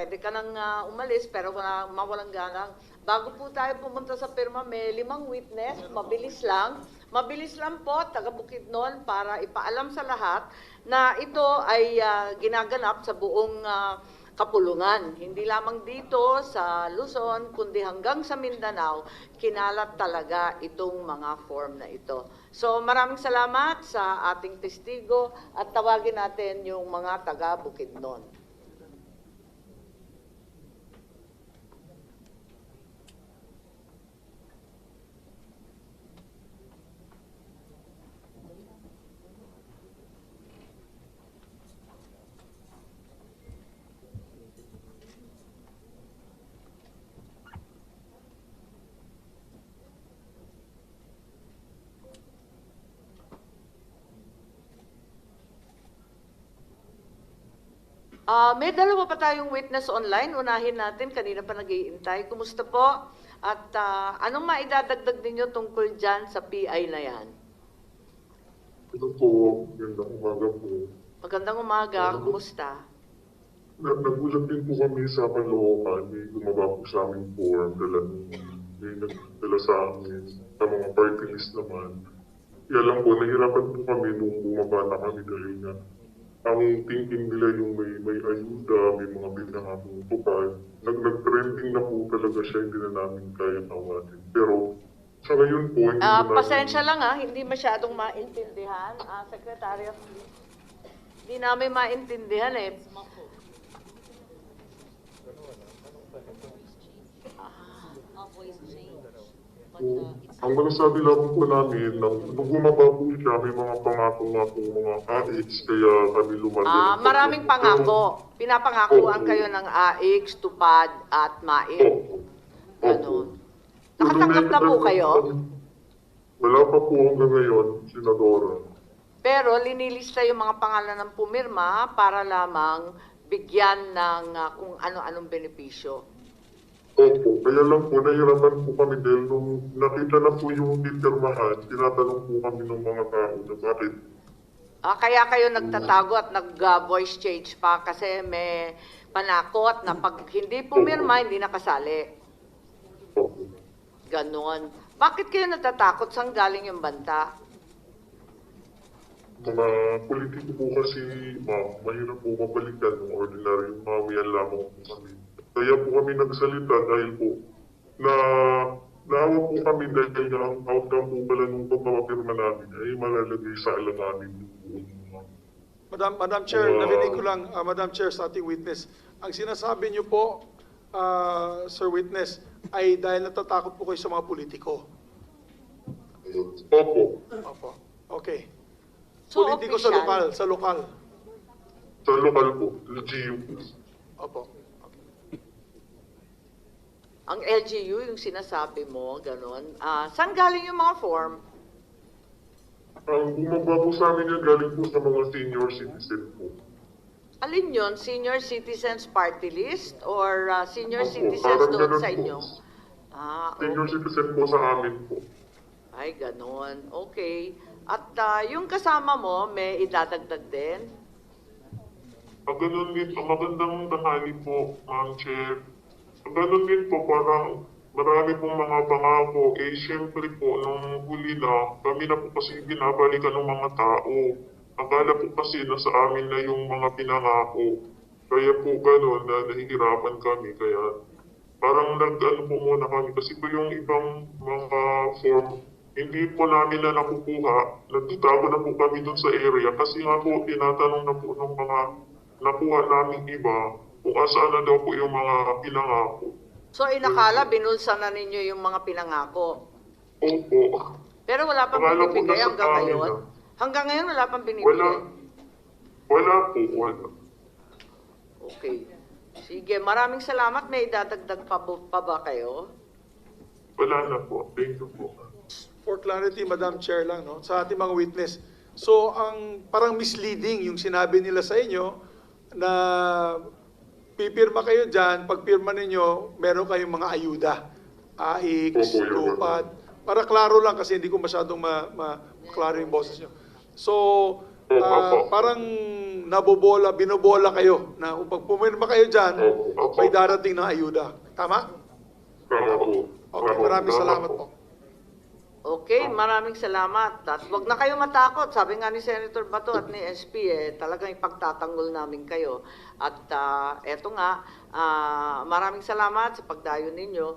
pwede ka nang umalis pero mawalang galang. Bago po tayo pumunta sa pirma, may 5 witness, mabilis lang. Mabilis lang po, taga Bukidnon, para ipaalam sa lahat na ito ay ginaganap sa buong kapulungan. Hindi lamang dito sa Luzon, kundi hanggang sa Mindanao, kinalat talaga itong mga form na ito. So maraming salamat sa ating testigo at tawagin natin yung mga taga Bukidnon. May dalawa pa tayong witness online. Unahin natin, kanina pa nag-iintay. Kumusta po? At anong maidadagdag ninyo tungkol dyan sa PI na yan? Ito po, magandang umaga po. Magandang umaga, kumusta? Nagulat din po kami sa Caloocan, may gumawa po sa amin form, may nagdala sa amin, sa mga party list naman. Kaya lang po, nahirapan po kami nung bumaba na kami dahil nga ang thinking nila yung may ayuda, may mga binangakong tupad. Nag-trending na po talaga siya, hindi na namin kaya tawatin. Pero sa ngayon po, hindi na namin... Pasensya lang hindi masyadong maintindihan. Secretary of Police. Hindi namin maintindihan eh. Voice change. But it's Ang masasabi lang po namin, nung bumaba po siya, may mga pangako nga po mga AX, kaya kami lumayan. Maraming pangako. Pinapangakuan kayo ng AX, tupad at MAIC. Ganon. Nakatanggap na po kayo? Wala pa po hanggang ngayon, Senadora. Pero linilista yung mga pangalan ng pumirma para lamang bigyan ng kung ano-anong benepisyo. Opo, kaya lang po, nahirapan po kami dahil nung nakita na po yung pinirmahan, tinatanong po kami ng mga tao na bakit. Kaya kayo nagtatago at nag-voice change pa kasi may panakot na pag hindi pumirma, hindi nakasali. Opo. Ganon. Bakit kayo natatakot? Saan galing yung banta? Mga politiko po kasi, ma'am, mahirap po mabalikan ng ordinaryong mamayan lamang po kami. Kaya po kami nagsalita dahil po naawa po kami dahil ang outcome po pala nung pagpapapirma namin ay malalagay sa alanganin. Madam Chair, narinig ko lang, Madam Chair, sa ating witness. Ang sinasabi niyo po, Sir Witness, ay dahil natatakot po kayo sa mga politiko. Opo. Opo. Okay. So, Politiko sa official. lokal, sa lokal. Sa lokal po, LGU. Opo. Ang LGU, yung sinasabi mo, ganon. Saan galing yung mga form? Ang bumaba po sa amin yan galing po sa mga senior citizen po. Alin yun? Senior Citizens Party List or senior Opo, citizens parang doon ganun sa po. inyo? Senior Okay. citizen po sa amin po. Ay, ganon. Okay. At yung kasama mo, may idadagdag din? Ganun din, magandang tanghali po, Ma'am Chair. Ganun din po, parang marami pong mga pangako. Siyempre po, nung huli na, kami na po kasi binabalikan ng mga tao. Akala po kasi nasa amin na yung mga pinangako. Kaya po ganun, na nahihirapan kami. Kaya parang nag-ano po muna kami. Kasi po yung ibang mga form, hindi po namin na nakukuha. Nagtatago na po kami dun sa area. Kasi nga po, tinatanong na po ng mga nakuha namin iba kung asaan na daw po yung mga pinangako. So, inakala, binulsa na ninyo yung mga pinangako. Opo. Pero wala pang Akala po binibigay nasa hanggang amin ngayon? na. Hanggang ngayon, wala pang binibigay? Wala po, wala. Okay. Sige, maraming salamat. May idadagdag pa ba kayo? Wala na po. Thank you po. For clarity, Madam Chair lang, no, sa ating mga witness. So, ang parang misleading yung sinabi nila sa inyo na pipirma kayo dyan, pag pirma ninyo, meron kayong mga ayuda. AX, Opo, Your tupad. Para klaro lang kasi hindi ko masyadong klaro yung boses nyo. So, Opo. parang nabobola, binobola kayo na kung pag pumirma kayo dyan, Opo. may darating na ayuda. Tama? Tama po. Okay, maraming salamat po. Okay, maraming salamat. At wag na kayo matakot. Sabi nga ni Senator Bato at ni SP, talagang ipagtatanggol namin kayo. At eto nga, maraming salamat sa pagdayo ninyo.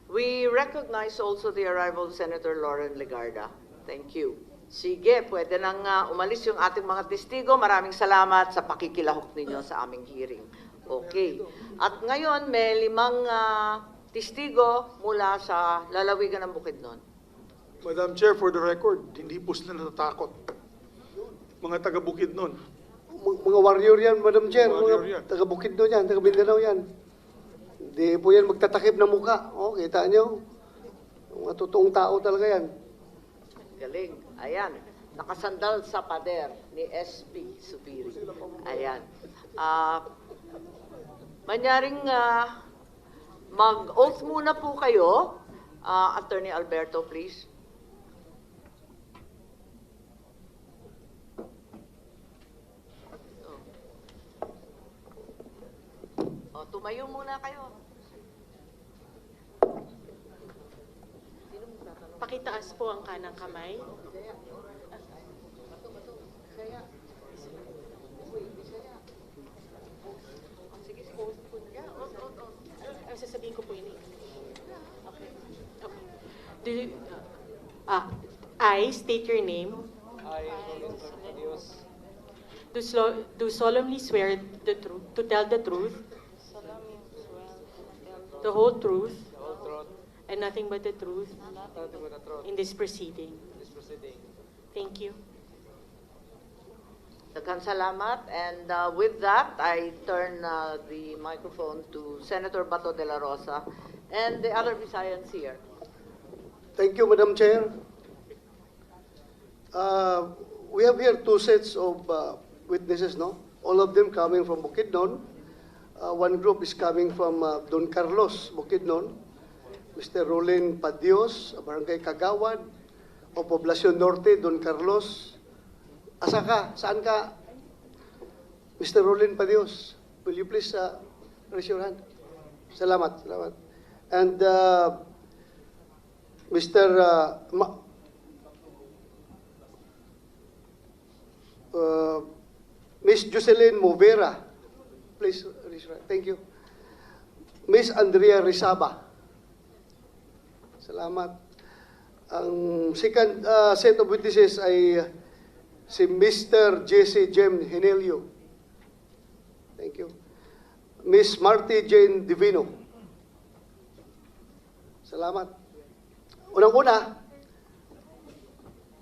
We recognize also the arrival of Senator Lauren Legarda. Thank you. Sige, pwede nang umalis yung ating mga testigo. Maraming salamat sa pakikilahok ninyo sa aming hearing. Okay. At ngayon, may 5 testigo mula sa lalawigan ng Bukidnon. Madam Chair, for the record, hindi po sila natatakot. Mga taga Bukidnon. Mga warrior yan, Madam Chair. Warrior Mga yan. taga Bukidnon yan, taga Mindanao yan. Hindi po yan magtatakip ng muka. O, kita nyo? Mga totoong tao talaga yan. Galing. Ayan. Nakasandal sa pader ni SP Supiri. Ayan. Manyaring mag-oath muna po kayo. Attorney Alberto, please. Tumayo muna kayo. Pakitaas po ang kanang kamay. Sasabihin ko po yun eh. Okay. Okay. Do you, I state your name. Do solemnly swear the truth, to tell the truth, the whole truth, and nothing but the truth in this proceeding. Thank you. Daghang salamat. And with that, I turn the microphone to Senator Bato de la Rosa and the other Visayans here. Thank you, Madam Chair. We have here 2 sets of witnesses, no? All of them coming from Bukidnon. One group is coming from Don Carlos, Bukidnon. Mr. Rolin Padios, Barangay Kagawad, o Poblacion Norte, Don Carlos. Asa ka? Saan ka? Mr. Rolin Padios, will you please raise your hand? Salamat, salamat. And Mr. Miss Jocelyn Movera, please raise your hand. Thank you. Miss Andrea Rizaba. Salamat. Ang second set of witnesses ay si Mr. Jesse Jem Henelio. Thank you. Miss Marty Jane Divino. Salamat. Unang-una,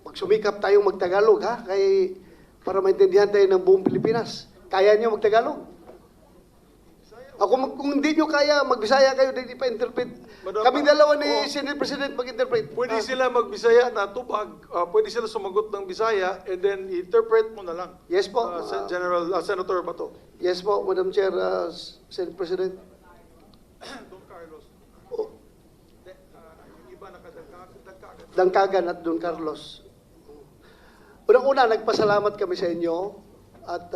magsumikap tayong magtagalog, ha? Para maintindihan tayo ng buong Pilipinas. Kaya nyo magtagalog? Kung hindi nyo kaya, magbisaya kayo, hindi pa interpret. Kaming dalawa ni Senate President mag-interpret. Pwede sila magbisaya na tubag, pwede sila sumagot ng Bisaya, and then interpret mo na lang. Yes po. Senator Bato. Yes po, Madam Chair, Senate President. Don Carlos. Oh, Yung iba nakadagkagan. Dangkagan at Don Carlos. Unang-una, nagpasalamat kami sa inyo at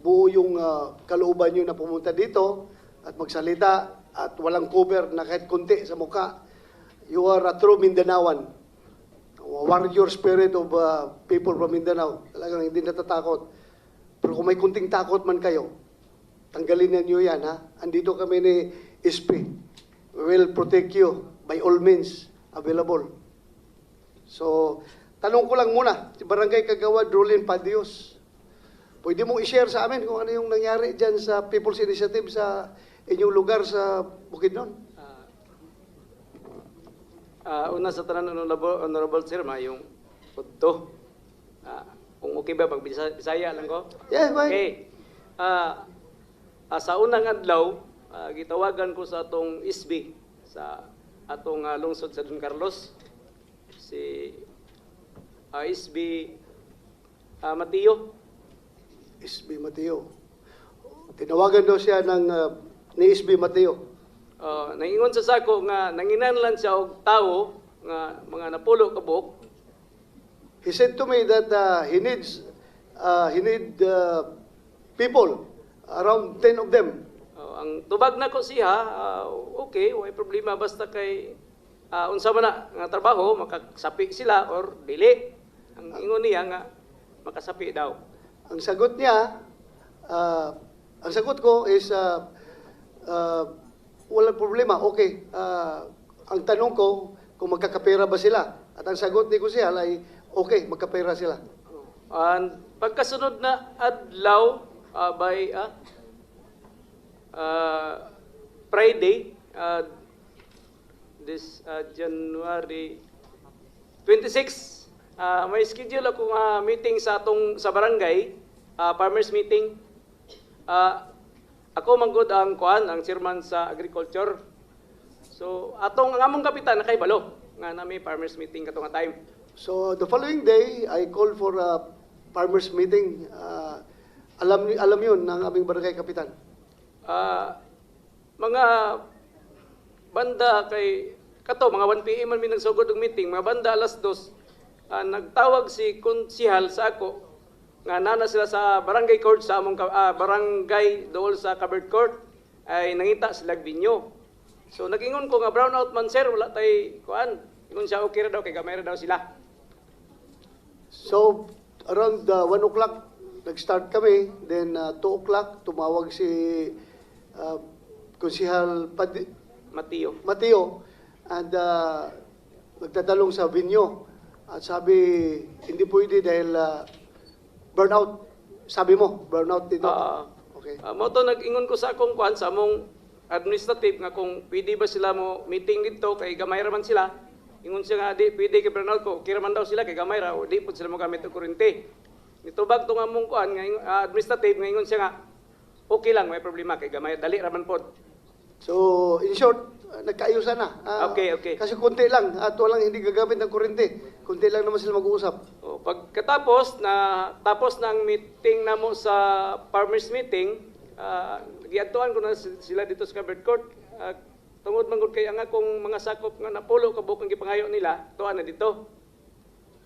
buo yung kalooban nyo na pumunta dito at magsalita at walang cover na kahit kunti sa mukha. You are a true Mindanaoan. A warrior spirit of people from Mindanao. Talagang hindi natatakot. Pero kung may kunting takot man kayo, tanggalin ninyo yan, ha? Andito kami ni SP. We will protect you by all means available. So, tanong ko lang muna, si Barangay Kagawad, Rolin Padios. Pwede mong i-share sa amin kung ano yung nangyari dyan sa People's Initiative sa inyong lugar sa Bukidnon? Una sa tanan, Honorable Sir, yung punto. Kung okay ba, pag Bisaya lang ko? Yeah, go ahead. Okay. Sa unang adlaw, gitawagan ko sa atong ISB, sa atong lungsod sa Don Carlos, si ISB Mateo. SB Mateo. Tinawagan daw siya ni SB Mateo. Nangingon sa sako nga nanginanlan siya og tao nga mga napulo kabuk. He said to me that he needs he need people, around 10 of them. Ang tubag na ko siya, okay, way problema basta kay unsa man na nga trabaho makasapi sila or dili. Ang ingon niya nga makasapi daw. Ang sagot niya, ang sagot ko is, walang problema, okay. Ang tanong ko, kung magkakapera ba sila? At ang sagot ni Kusihal ay, okay, magkapera sila. And pagkasunod na adlaw by Friday, this January 26, may schedule akong meeting sa barangay, farmers meeting. Ako manggod ang chairman sa agriculture. So atong ang among kapitan nakaibalo nga nami farmers meeting katong time. So the following day, I call for a farmers meeting. Alam yun ng aming barangay kapitan. Mga banda kay mga 1 PM man mi nagsugod og meeting, mga banda alas 2 nagtawag si konsihal sa ako nga nana sila sa barangay court sa among barangay dool sa covered court ay nangita sila binyo. So nagingon ko nga brown out man sir, wala tay ingon siya okay ra daw kay gamay ra daw sila. So around 1 o'clock, nag-start kami. Then 2 o'clock, tumawag si Konsihal Mateo and nagtatalong sa binyo. At sabi, hindi pwede dahil burnout. Sabi mo, burnout dito. Okay. Mo to nag-ingon ko sa akong sa among administrative nga kung pwede ba sila mo meeting dito kay gamay ra man sila. Ingon siya nga di pwede kay burnout ko, kira man daw sila kay gamay ra o di pud sila mo gamit og kuryente. Nitubag tong among nga administrative nga ingon siya nga okay lang, may problema kay gamay dali ra man pod. So, in short, nagkaayusan na. Okay. Kasi konti lang at walang hindi gagamit ng kuryente. Konti lang naman sila mag-uusap. Pagkatapos tapos ng meeting namo sa farmers meeting, giadtuan ko na sila dito sa covered court. Tungod man gud kay ang akong mga sakop nga napulo kabuk ang gipangayo nila, tuan na dito.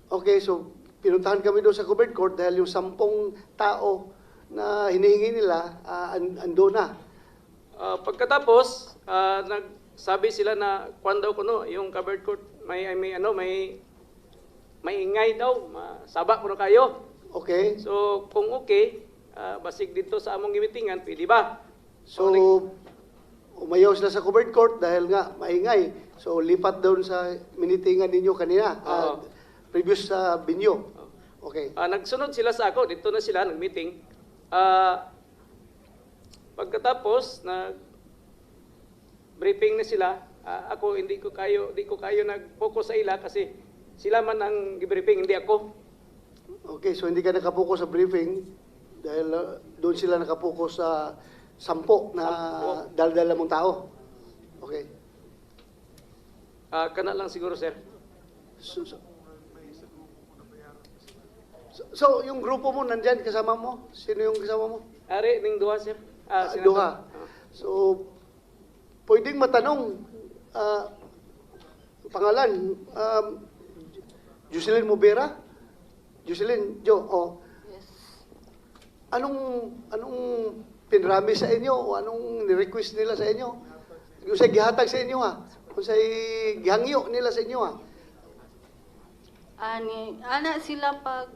Okay, so pinuntahan kami doon sa covered court dahil yung 10 tao na hinihingi nila, ando na. Pagkatapos, nagsabi sila na kwan daw kuno yung covered court may ingay daw, masaba kuno kayo. Okay. So kung okay, basig dito sa among gimitingan, pwede ba? So, umayaw sila sa covered court dahil nga maingay. So, lipat doon sa minitingan ninyo kanina. Previous sa binyo. Okay. Nagsunod sila sa ako, dito na sila nag-meeting. Pagkatapos briefing na sila, ako di ko kayo nag-focus sa ila kasi sila man ang gi-briefing, hindi ako. Okay, so hindi ka nakapokus sa briefing dahil doon sila nakapokus sa 10 na daldala mong tao. Okay. Kana lang siguro, sir. So, yung grupo mo nandyan, kasama mo? Sino yung kasama mo? Ari, ning duha, sir. Duha. So, pwedeng matanong, pangalan, Jocelyn Mubera? Jocelyn, Yes. Anong pinrami sa inyo o anong ni-request nila sa inyo? Kung sa'y gihatag sa inyo kung sa'y gihangyo nila sa inyo Ana sila pag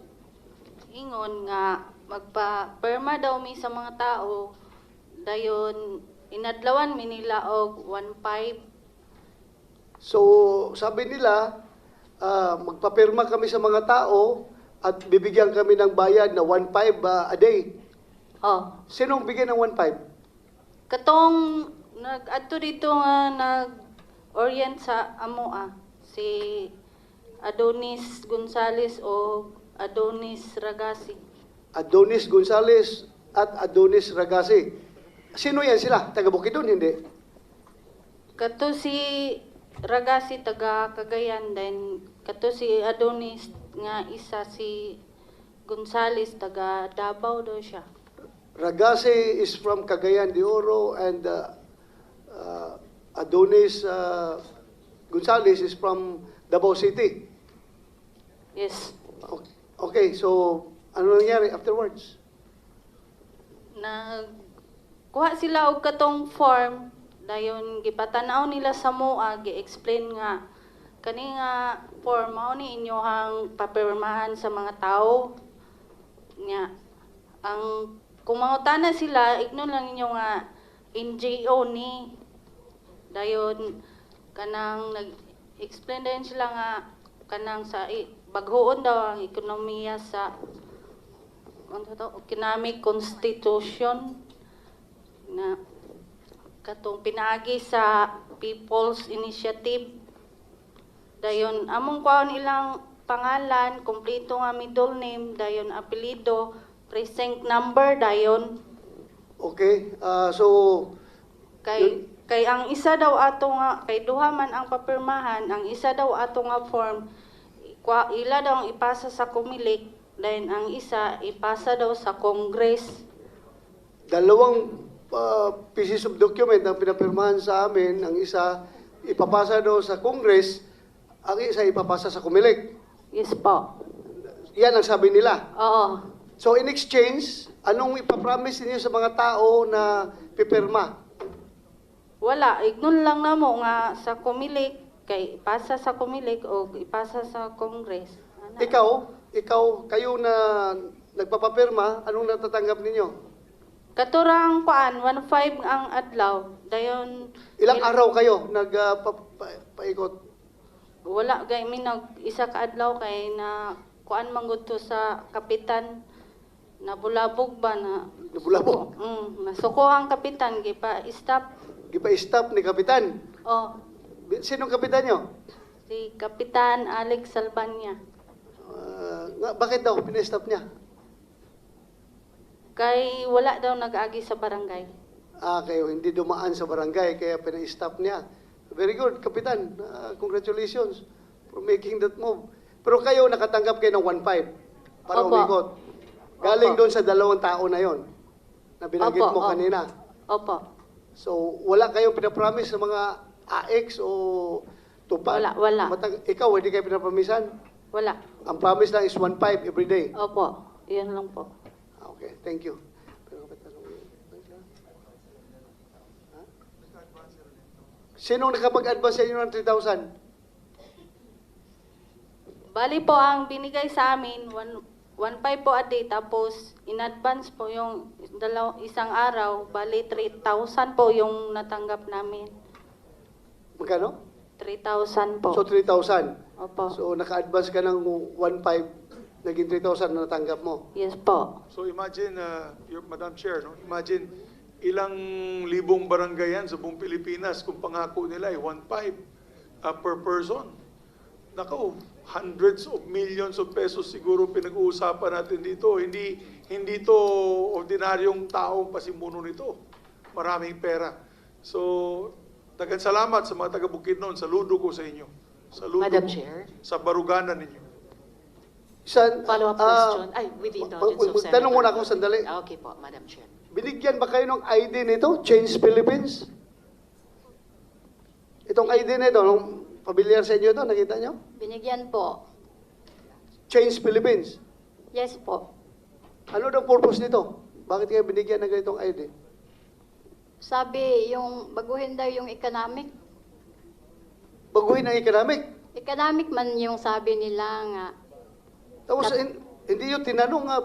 ingon nga magpa-perma daw mi sa mga tao dayon inadlawan mi nila og 1.5. So, sabi nila, magpapirma kami sa mga tao at bibigyan kami ng bayad na 1.5 a day. Sinong bigyan ng 1.5? Katong nag-adto dito nga nag-orient sa amo si Adonis Gonzales o Adonis Ragasi. Adonis Gonzales at Adonis Ragasi. Sino yan sila? Taga Bukidnon, hindi? Kato si Ragasi taga Cagayan, then kato si Adonis nga isa si Gonzales taga Davao daw siya. Ragasi is from Cagayan de Oro and Adonis Gonzales is from Davao City. Yes. Okay, so Ano nangyari afterwards? Kuha sila og katong form, dayon gipatanaw nila sa MOA, gi-explain nga kani nga form mao ni inyohang papirmahan sa mga tao. Nga ang kung mangutana sila, ignon lang inyo nga NGO ni. Dayon kanang nag-explain din sila nga kanang sa baghoon daw ang ekonomiya sa economic constitution na katong pinaagi sa People's Initiative. Dayon among kuan ilang pangalan, kompleto nga middle name, dayon apelyido, precinct number dayon. Okay, so Kay ang isa daw ato nga kay duha man ang papirmahan, ang isa daw ato nga form ila daw ang ipasa sa Comelec, then ang isa ipasa daw sa Congress. dalawang pieces of document ang pinapirmahan sa amin, ang isa ipapasa daw sa Congress, ang isa ipapasa sa Comelec. Yes po. Yan ang sabi nila. Oo. So in exchange, anong ipapromise niyo sa mga tao na pipirma? Wala, ignon lang namo nga sa Comelec kay ipasa sa Comelec o ipasa sa Congress. Ana. Kayo na nagpapapirma, anong natatanggap ninyo? Katurang kuan 1.5 ang adlaw. Dayon Ilang araw kayo nagpaikot? wala gay mi nag isa ka adlaw kay na kuan manggod to sa kapitan na bulabog ba na Nabulabog? nasuko ang kapitan gipa-stop. Gipa-stop ni Kapitan. Oh, Sinong kapitan nyo? si Kapitan Alex Salbanya. Bakit daw pina-stop niya? Kay wala daw nag-agi sa barangay. Kayo hindi dumaan sa barangay kaya pina-stop niya. Very good, Kapitan. Congratulations for making that move. Pero kayo nakatanggap kayo ng 1.5 para Opo. umikot. Galing Opo. doon sa 2 tao na yon na binanggit Opo, mo opo. kanina. Opo. So, wala kayong pinapromise sa mga AX o tupad? Wala. Ikaw, hindi kayo pinapromisan? Wala. Ang promise lang is 1.5 every day. Opo. Iyon lang po. Okay, thank you. Sinong nakapag-advance sa inyo ng 3,000? Bali po ang binigay sa amin 1.5 po a day, tapos in advance po yung isang araw, bali 3,000 po yung natanggap namin. Magkano? 3,000 po. So, 3,000. Opo. So, naka-advance ka ng 1.5, naging 3,000 na natanggap mo. Yes po. So imagine, Madam Chair, no? Imagine ilang libong barangay yan sa buong Pilipinas kung pangako nila ay 1.5 per person. Nako, hundreds of millions of pesos siguro pinag-uusapan natin dito. Hindi to ordinaryong taong pasimuno nito. Maraming pera. So, dagan salamat sa mga taga-Bukidnon. Saludo ko sa inyo. Saludo Madam ko Chair. sa baruganan ninyo. Follow-up question. Ay, with the indulgence of Senator. Tanong muna ako sandali. Okay po, Madam Chair. Binigyan ba kayo ng ID nito? Change Philippines? Itong ID nito, nung familiar sa inyo ito, nakita nyo? Binigyan po. Change Philippines. Yes po. Ano daw purpose nito? Bakit kayo binigyan ng ganitong ID? Sabi, yung baguhin daw yung economic. Baguhin ang economic. Economic man yung sabi nila nga. Tapos hindi yung tinanong nga,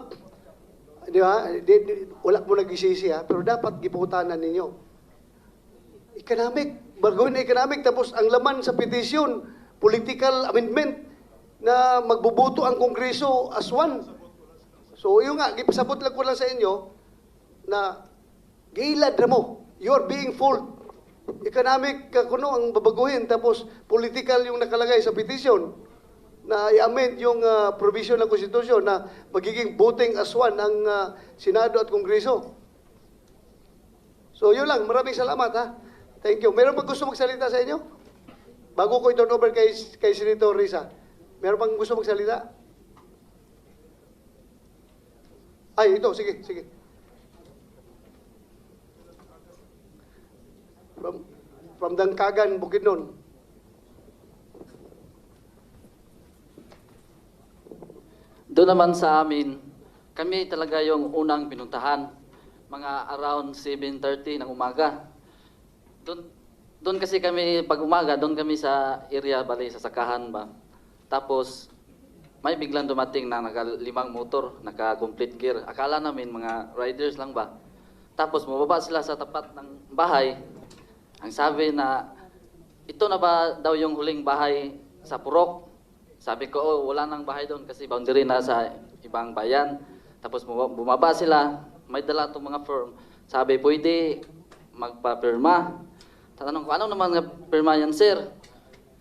di ba? Wala mo nag-isisi ha, pero dapat giputanan ninyo. Economic, baguhin ang economic, tapos ang laman sa petition, political amendment na magbubuto ang Kongreso as one. So yun nga, gipasabot lang ko lang sa inyo na gilad na mo. You're being fooled. Economic kuno ang babaguhin, tapos political yung nakalagay sa petition na i-amend yung provision ng konstitusyon na magiging voting as one ang Senado at Kongreso. So yun lang, maraming salamat ha. Thank you. Meron bang gusto magsalita sa inyo? Bago ko i-turn over kay Senator Risa. Meron bang gusto magsalita? Ay, ito, sige. From Dangkagan, Bukidnon. Doon naman sa amin, kami talaga yung unang pinuntahan, mga around 7:30 ng umaga. Doon kasi kami, pag umaga, doon kami sa area, bali, sa sakahan ba. Tapos, may biglang dumating na naka-5 motor, naka-complete gear. Akala namin mga riders lang ba. Tapos, mababa sila sa tapat ng bahay. Ang sabi na, ito na ba daw yung huling bahay sa Purok? Sabi ko, oh, wala nang bahay doon kasi boundary na sa ibang bayan. Tapos bumaba sila, may dala itong mga firm. Sabi, pwede magpa-pirma. Tatanong ko, ano naman nga pirma yan, sir?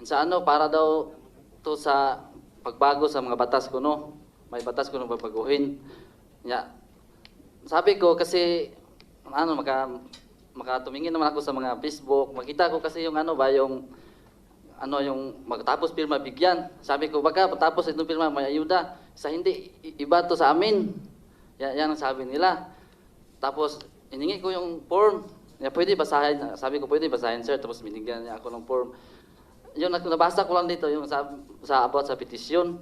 Sa ano, para daw to sa pagbago sa mga batas ko, no? May batas ko na babaguhin. Yeah. Sabi ko, kasi, ano, makatumingin naman ako sa mga Facebook. Makita ko kasi yung ano ba, yung magtapos pirma bigyan. Sabi ko, baka patapos itong pirma, may ayuda. Sa hindi, iba to sa amin. Yan ang sabi nila. Tapos, iningi ko yung form. Pwede basahin. Sabi ko, pwede basahin, sir. Tapos binigyan niya ako ng form. Yung nabasa ko lang dito, yung about sa petisyon.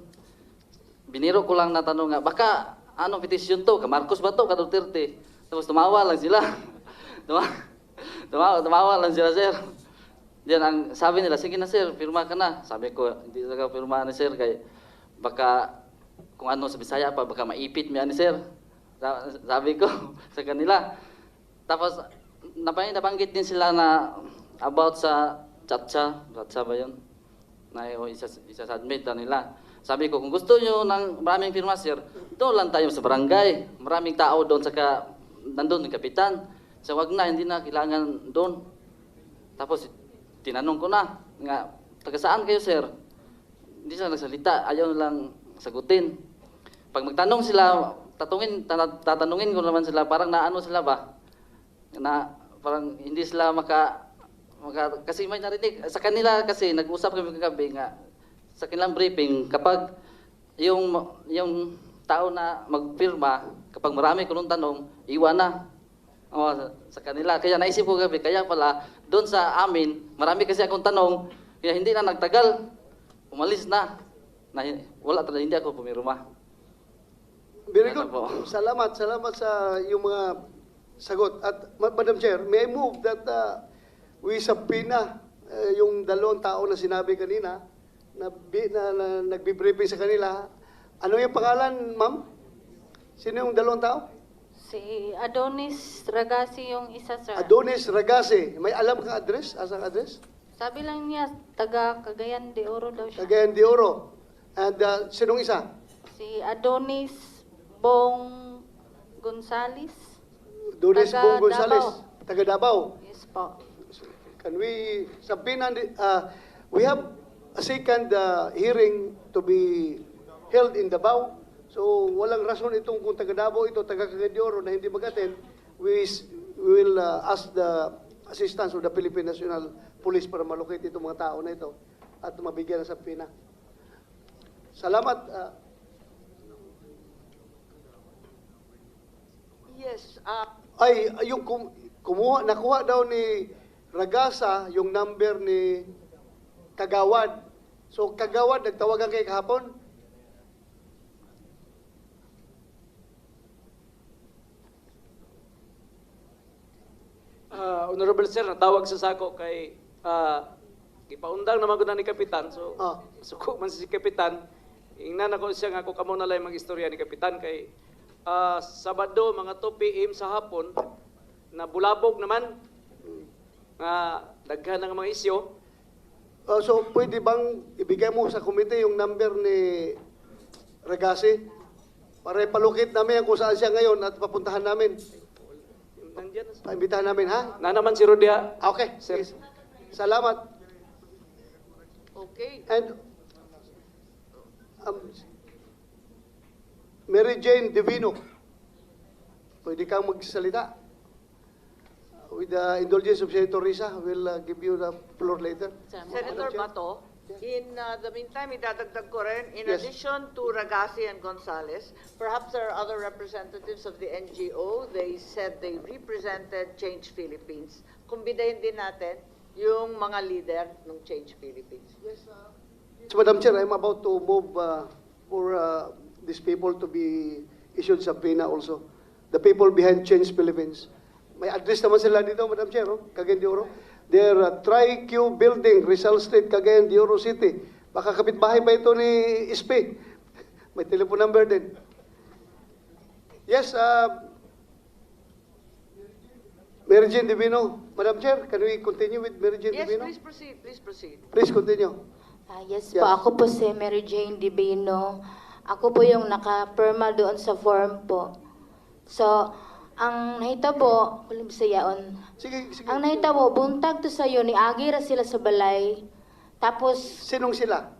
Biniro ko lang na tanong nga, baka anong petisyon to? Ka Marcos ba to? Ka Duterte? Tapos tumawa lang sila. Tumawa lang sila, sir. Diyan ang sabi nila, sige na sir, pirma ka na. Sabi ko, hindi talaga pirma ni sir, kay baka kung ano sa Bisaya pa, baka maipit mo yan ni sir. Sabi ko sa kanila. Tapos, nabanggit din sila na about sa Chatcha ba yun? Na isa-submit na nila. Sabi ko, kung gusto nyo ng maraming pirma sir, doon lang tayo sa barangay. Maraming tao doon, saka nandun yung kapitan. So wag na, hindi na kailangan doon. Tapos, tinanong ko na, nga, taga saan kayo sir? Hindi sila nagsalita, ayaw lang sagutin. Pag magtanong sila, tatanungin ko naman sila, parang naano sila ba? Na parang hindi sila kasi may narinig. Sa kanila kasi, nag-usap kami kagabi nga, sa kanilang briefing, kapag yung tao na magpirma, kapag marami kulong tanong, iwan na. Sa kanila. Kaya naisip ko gabi, kaya pala, doon sa amin, marami kasi akong tanong, kaya hindi na nagtagal, umalis na. Wala talaga, hindi ako pumirma. Very good. Salamat sa iyong mga sagot. At Madam Chair, may I move that we subpoena yung 2 tao na sinabi kanina na nagbi-briefing sa kanila. Ano yung pangalan, ma'am? Sino yung 2 tao? Si Adonis Ragasi yung isa, sir. Adonis Ragase. May alam kang address? Asang address? Sabi lang niya, taga Cagayan de Oro daw siya. Cagayan de Oro. And sinong isa? Si Adonis Bong Gonzales. Adonis Taga Bong Gonzales. Davao. Taga Davao. Yes po. Can we subpoena? We have a second hearing to be held in Davao. So walang rason itong kung taga Davao ito, taga Cagayan de Oro na hindi mag-attend. We will ask the assistance of the Philippine National Police para malocate itong mga tao na ito at mabigyan ng subpoena. Salamat. Yes, Yung nakuha daw ni Ragasa yung number ni Kagawad. So Kagawad, nagtawagan kay kahapon? Honorable Sir, natawag sa ako kay ipaundang naman ko na ni Kapitan. So, suko man si Kapitan. Ingnan ako siya nga ako kamo na lang mag-istorya ni Kapitan kay Sabado, mga 2 p.m. sa hapon, na bulabog naman, daghan ng mga isyo. So, pwede bang ibigay mo sa komite yung number ni Ragasi? Para ipalukit namin kung saan siya ngayon at papuntahan namin. Nandiyan. Paimbitahan namin, ha? Na naman si Rodia. Okay. Sir. Yes. Salamat. okay. And Mary Jane Divino, pwede kang magsalita. With the indulgence of Senator Risa, we'll give you the floor later. Senator Bato, in the meantime, idadagdag ko rin, in Yes. addition to Ragasi and Gonzales, perhaps there are other representatives of the NGO. They said they represented Change Philippines. Kumbidahin din natin yung mga leader ng Change Philippines. Yes, Madam Chair, I'm about to move for these people to be issued subpoena also. The people behind Change Philippines. May address naman sila dito, Madam Chair, oh, Cagayan de Oro. They're Tri-Q Building, Rizal Street, Cagayan de Oro City. Baka kapitbahay ba ito ni SP? May telephone number din. Yes, Mary Jane Divino. Madam Chair, can we continue with Mary Jane Yes, Divino? please proceed, please proceed. Please continue. Yes Yes. po, ako po si Mary Jane Divino. Ako po yung naka-perma doon sa form po. So, ang nahitabo, kulim sayaon. Sige, sige. Ang nahitabo, buntag to sayo, ni Agira sila sa balay. Tapos, Sinong sila?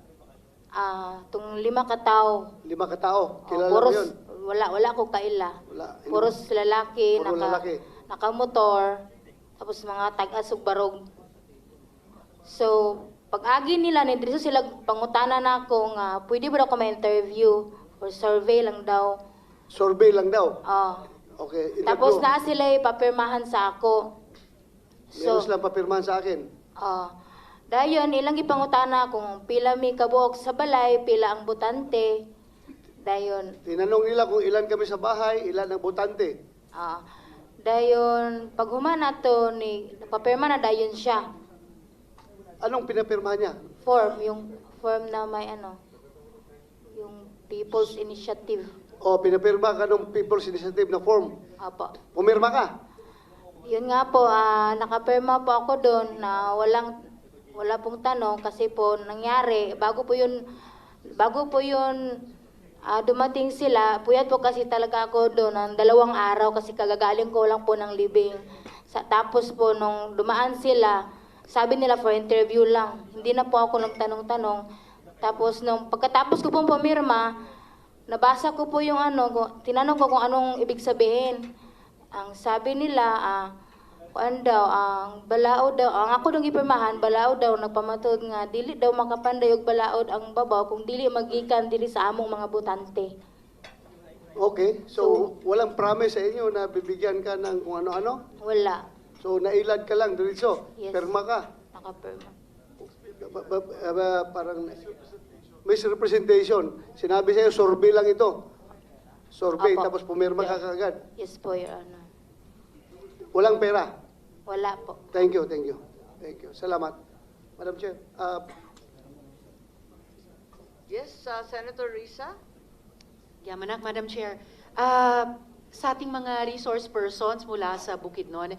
tung 5 ka tao. 5 katao. Kilala mo puros, yun? wala ko kaila. Wala. Puros lalaki, Puro lalaki. naka-motor, tapos mga tag-asog barog. So, pag-agi nila, nandito sila pangutana na ako nga, pwede ba ako ma-interview or survey lang daw. Survey lang daw. Okay. Tapos na sila ipapirmahan sa ako. Meron silang papirmahan sa akin. Dayon, ilang ipangutana kung pila mi kabuok sa balay, pila ang butante. Dayon, Tinanong nila kung ilan kami sa bahay, ilan ang botante. dayon, pag humana to, napapirma na dayon siya. Anong pinapirmahan niya? Yung form na may yung People's Initiative. O pinapirma ka ng People's Initiative na form. Apo. Pumirma ka? Yun nga po, nakapirma po ako doon na wala pong tanong kasi po nangyari, bago po yun dumating sila, puyat po kasi talaga ako doon ng 2 araw kasi kagagaling ko lang po ng libing. Tapos po nung dumaan sila, sabi nila for interview lang, hindi na po ako nagtanong-tanong. Tapos nung pagkatapos ko pong pumirma, nabasa ko po yung tinanong ko kung anong ibig sabihin. Ang sabi nila, ang balaod daw, ang ako nung ipirmahan, balaod daw, nagpamatod nga, dili daw makapanday og balaod ang babaw kung dili magikan dili sa among mga butante. Okay. So, walang promise sa inyo na bibigyan ka ng kung ano-ano? Wala. So, nailad ka lang, diretso. Yes. Perma ka. Nakapirma. Parang misrepresentation. Sinabi sa'yo, survey lang ito. Survey, Apo. tapos pumirma ka Yeah. kagad. Yes po, Your Honor. Walang pera. Wala po. Thank you, thank you. Thank you. Salamat. Madam Chair. Yes, Senator Risa? Yamanak, Madam Chair. Sa ating mga resource persons mula sa Bukidnon,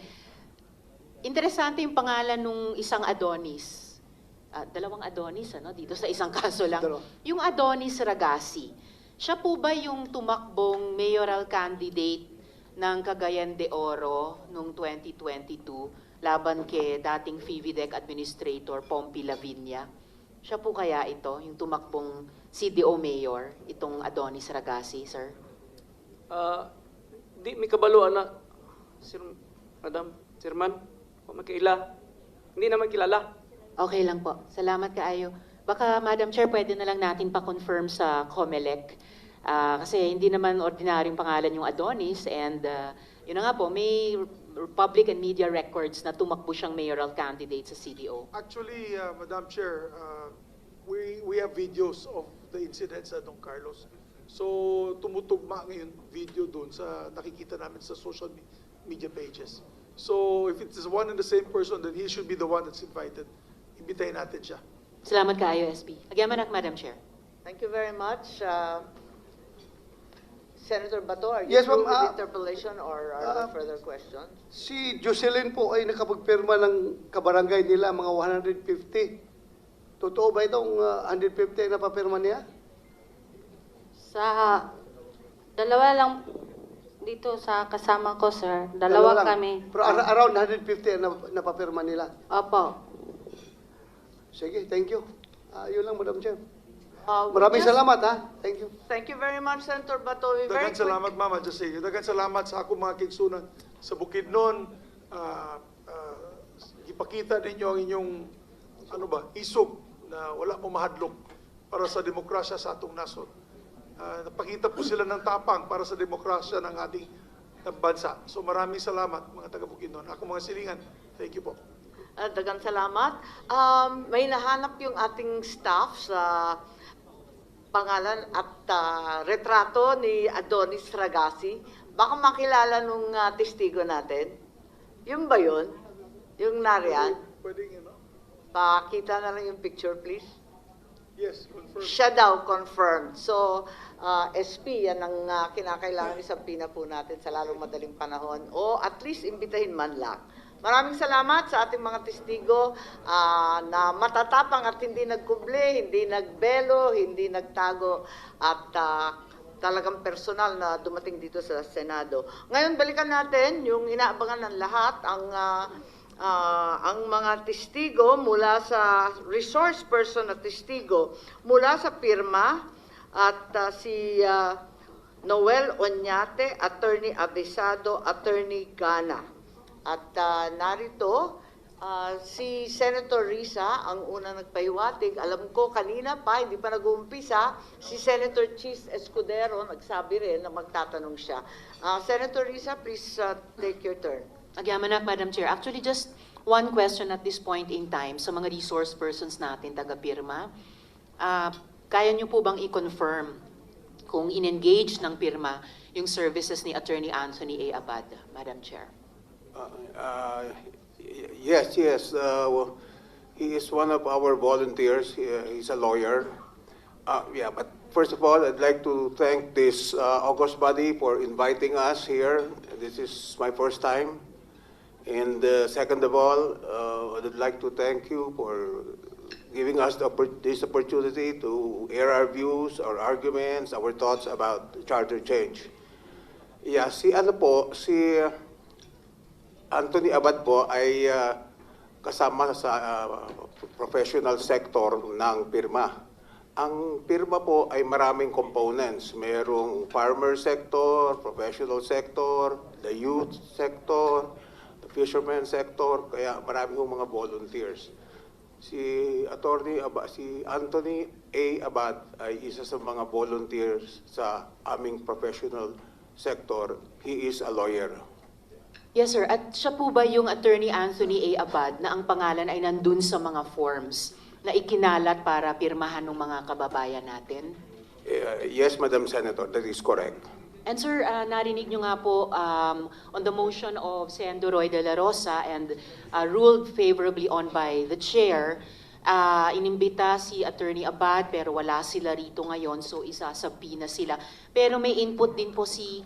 interesante yung pangalan nung isang Adonis. 2 Adonis, dito sa isang kaso lang. Dalawa. Yung Adonis Ragasi, siya po ba yung tumakbong mayoral candidate ng Cagayan de Oro noong 2022 laban kay dating FIVIDEC Administrator Pompey Lavinia? Siya po kaya ito, yung tumakbong CDO Mayor, itong Adonis Ragasi, sir? Di may kabalo na, Madam Chairman, kung magkaila. Hindi naman kilala. Okay lang po. Salamat kaayo. Baka, Madam Chair, pwede na lang natin pa-confirm sa COMELEC. Kasi hindi naman ordinaryong pangalan yung Adonis and yun na nga po, may public and media records na tumakbo siyang mayoral candidate sa CDO. Actually, Madam Chair, we have videos of the incidents sa Don Carlos. So, tumutugma ngayon video doon sa nakikita namin sa social media pages. So, if it is one and the same person, then he should be the one that's invited. Imbitahin natin siya. Salamat kaayo, SP. Agyamanak, Madam Chair. Thank you very much. Senator Bato, are you Yes, through ma'am. with interpellation or are there further questions? Si Jocelyn po ay nakapagpirma ng kabarangay nila, mga 150. Totoo ba itong 150 na papirma niya? Sa dalawa lang dito sa kasama ko, sir. Dalawa lang. kami. Pero around 150 na napapirma nila. Opo. Sige, thank you. Yun lang, Madam Chair. We Maraming just- salamat, ha? Thank you. Thank you very much, Senator Bato. We very Dagan salamat, Mama, just say, dagan salamat sa akong mga kigsunan sa Bukidnon. Ipakita ninyo ang inyong isog na wala mo mahadlok para sa demokrasya sa atong nasod. Napakita po sila ng tapang para sa demokrasya ng ating bansa. So maraming salamat, mga taga Bukidnon. Ako mga silingan. Thank you po. Dagan salamat. May nahanap yung ating staff sa pangalan at retrato ni Adonis Ragasi. Baka makilala nung testigo natin. Yun ba yun? Yung nariyan? Pwedeng yun, no? Pakita na lang yung picture, please. Yes, confirm. Siya daw, confirmed. So, SP, yan ang kinakailangan isang pina po natin sa lalong madaling panahon. O at least imbitahin man lang. Maraming salamat sa ating mga testigo na matatapang at hindi nagkuble, hindi nagbelo, hindi nagtago at talagang personal na dumating dito sa Senado. Ngayon, balikan natin yung inaabangan ng lahat, ang mga testigo mula sa resource person na testigo mula sa pirma at si Noel Oñate, Attorney Abisado, Attorney Gana. At narito si Senator Risa ang unang nagpahiwatig. Alam ko kanina pa, hindi pa nag-uumpisa, si Senator Chis Escudero nagsabi rin na magtatanong siya. Senator Risa, please take your turn. Agyamanak, Madam Chair. Actually, just one question at this point in time sa mga resource persons natin, taga-pirma. Kaya niyo po bang i-confirm kung in-engage ng pirma yung services ni Attorney Anthony A. Abad, Madam Chair? Yes. He is one of our volunteers. He's a lawyer. But first of all, I'd like to thank this August body for inviting us here. This is my first time. And second of all, I'd like to thank you for giving us this opportunity to air our views, our arguments, our thoughts about charter change. Yeah, si Anthony Abad po ay kasama sa professional sector ng pirma. Ang pirma po ay maraming components. Mayroong farmer sector, professional sector, the youth sector, the fisherman sector, kaya marami hong mga volunteers. Si Anthony A. Abad ay isa sa mga volunteers sa aming professional sector. He is a lawyer. Yes, sir. At siya po ba yung Attorney Anthony A. Abad na ang pangalan ay nandun sa mga forms na ikinalat para pirmahan ng mga kababayan natin? Yes, Madam Senator, that is correct. And sir, narinig nyo nga po on the motion of Sendo Roy de la Rosa and ruled favorably on by the chair, inimbita si Attorney Abad pero wala sila rito ngayon, so isasabi na sila. Pero may input din po si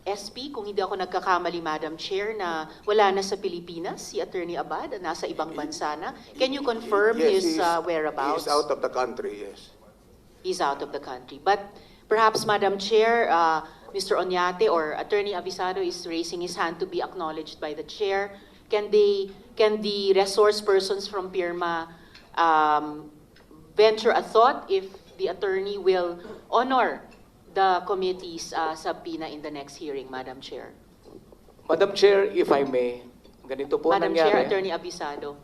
SP, kung hindi ako nagkakamali, Madam Chair, na wala na sa Pilipinas si Attorney Abad, nasa ibang bansa na. Can you confirm his whereabouts? He's out of the country, yes. He's out of the country. But perhaps, Madam Chair, Mr. Oñate or Attorney Abisado is raising his hand to be acknowledged by the Chair. Can the resource persons from PIRMA venture a thought if the attorney will honor the committee's subpoena in the next hearing, Madam Chair? Madam Chair, if I may, ganito po Madam nangyari. Chair, Attorney Abisado.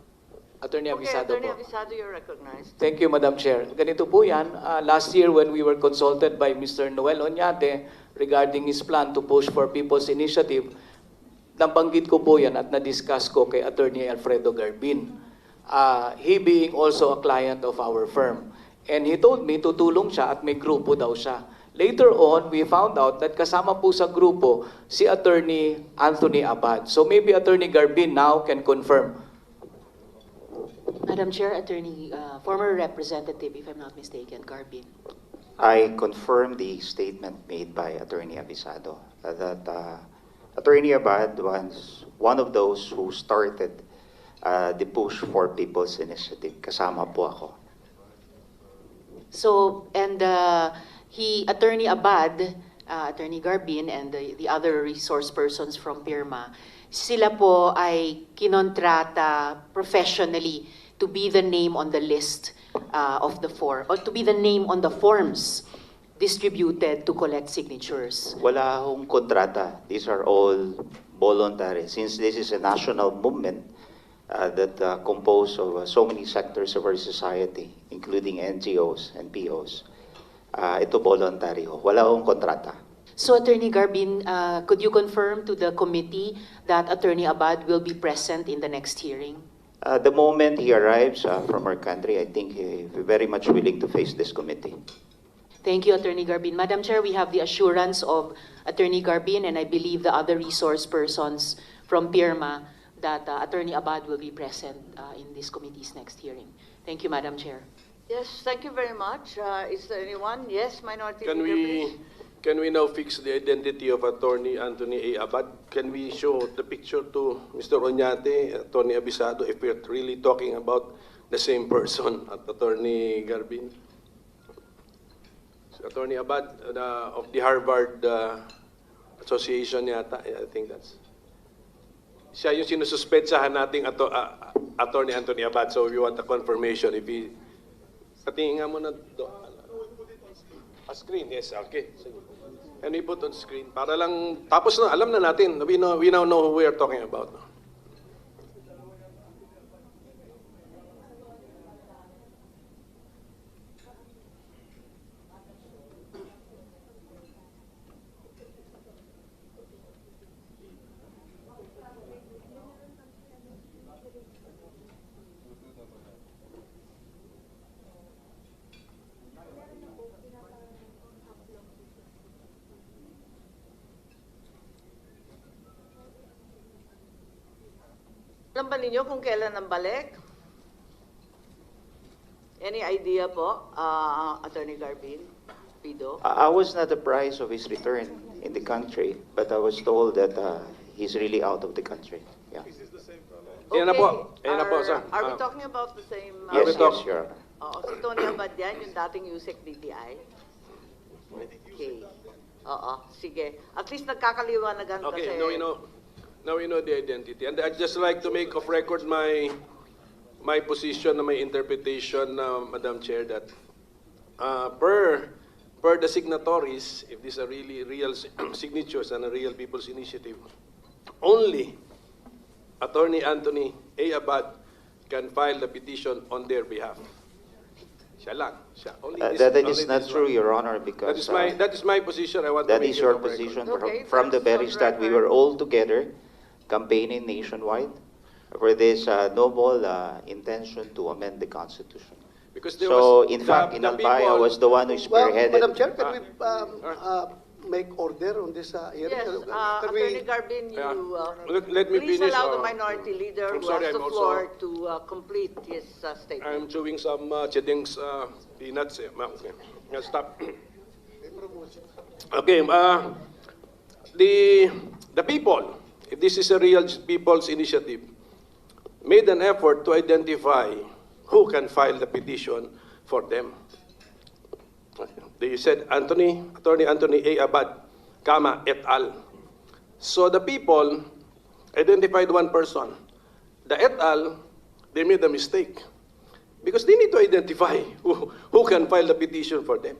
Attorney Abisado Attorney po. Abisado, you're recognized. Thank you, Madam Chair. Ganito po yan. Last year when we were consulted by Mr. Noel Oñate regarding his plan to push for People's Initiative, nabanggit ko po yan at na-discuss ko kay Attorney Alfredo Garbin. He being also a client of our firm. And he told me tutulong siya at may grupo daw siya. Later on, we found out that kasama po sa grupo si Attorney Anthony Abad. So maybe Attorney Garbin now can confirm. Madam Chair, Attorney, former representative, if I'm not mistaken, Garbin. I confirm the statement made by Attorney Abisado that Attorney Abad was one of those who started the push for People's Initiative. Kasama po ako. So, and Attorney Abad, Attorney Garbin, and the other resource persons from PIRMA, sila po ay kinontrata professionally to be the name on the list of the form, or to be the name on the forms distributed to collect signatures. Wala hong kontrata. These are all voluntary. Since this is a national movement that composed of so many sectors of our society, including NGOs and POs, ito voluntary ho. Wala hong kontrata. So, Attorney Garbin, could you confirm to the committee that Attorney Abad will be present in the next hearing? The moment he arrives from our country, I think he's very much willing to face this committee. Thank you, Attorney Garbin. Madam Chair, we have the assurance of Attorney Garbin and I believe the other resource persons from PIRMA that Attorney Abad will be present in this committee's next hearing. Thank you, Madam Chair. Yes, thank you very much. Is there anyone? Yes, Minority Can Leader, please. can we now fix the identity of Attorney Anthony A. Abad? Can we show the picture to Mr. Oñate, Attorney Abisado, if we're really talking about the same person at Attorney Garbin? So, Attorney Abad of the Harvard Association yata, I think that's... Siya yung sinususpetsahan nating Attorney Anthony Abad, so we want a confirmation if he... Patingin nga muna screen, yes, okay. And we put on screen para lang, tapos na, alam na natin, we now know who we are talking about. Alam ba ninyo kung kailan ang balik? Any idea po, Attorney Garbin, Pido? I was not apprised of his return in the country, but I was told that he's really out of the country. Yeah. Yan na po. Yan na po, sir. Are we talking about the same... Yes, yes, Your Honor. Oo, si Tony Abad yan, yung dating USEC DTI. Okay. Oo, sige. At least nagkakaliwanagan Okay, kasi... now we know the identity. And I'd just like to make of record my position, my interpretation, Madam Chair, that per the signatories, if these are really real signatures and a real people's initiative, only Attorney Anthony A. Abad can file the petition on their behalf. Siya lang. Siya. That is not true, Your Honor, because that is my position. I want to that make is it your of record. position Okay, from the that's very on start. We record. were all together campaigning nationwide for this noble intention to amend the Constitution. Because there So, was in fact, in the Albay, I people- was the one who Well, spearheaded. Madam Chair, can we make order on this hearing? Yes, Can Attorney we- Garbin, you Let me please finish. allow the Minority Leader I'm who sorry, has the I'm floor also- to complete his statement. I'm chewing some chedings peanuts. Okay, I'll stop. Okay, the people, if this is a real people's initiative, made an effort to identify who can file the petition for them. They said Attorney Anthony A. Abad, et al. So the people identified one person. The et al., they made a mistake because they need to identify who can file the petition for them.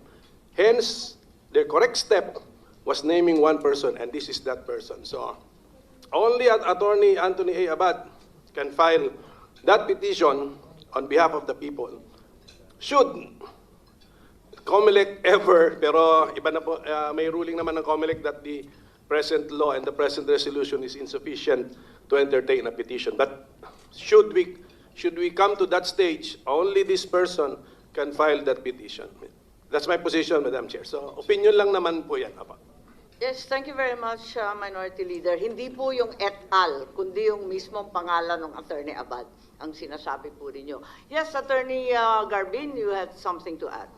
Hence, the correct step was naming one person, and this is that person. So only Attorney Anthony A. Abad can file that petition on behalf of the people. Should COMELEC ever, pero iba na po, may ruling naman ng COMELEC that the present law and the present resolution is insufficient to entertain a petition. But should we come to that stage, only this person can file that petition. That's my position, Madam Chair. So, opinion lang naman po yan. Apa. Yes, thank you very much, Minority Leader. Hindi po yung et al., kundi yung mismong pangalan ng Attorney Abad ang sinasabi po ninyo. Yes, Attorney Garbin, you had something to add.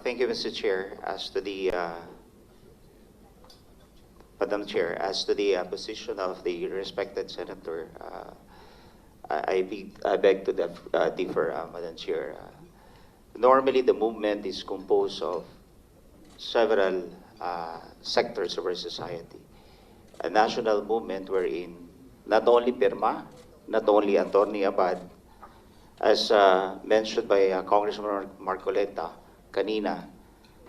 Thank you, Mr. Chair. As to the Madam Chair, as to the position of the respected senator, I beg to differ, Madam Chair. Normally, the movement is composed of several sectors of our society. A national movement wherein not only PIRMA, not only Attorney Abad, as mentioned by Congressman Marcoleta kanina,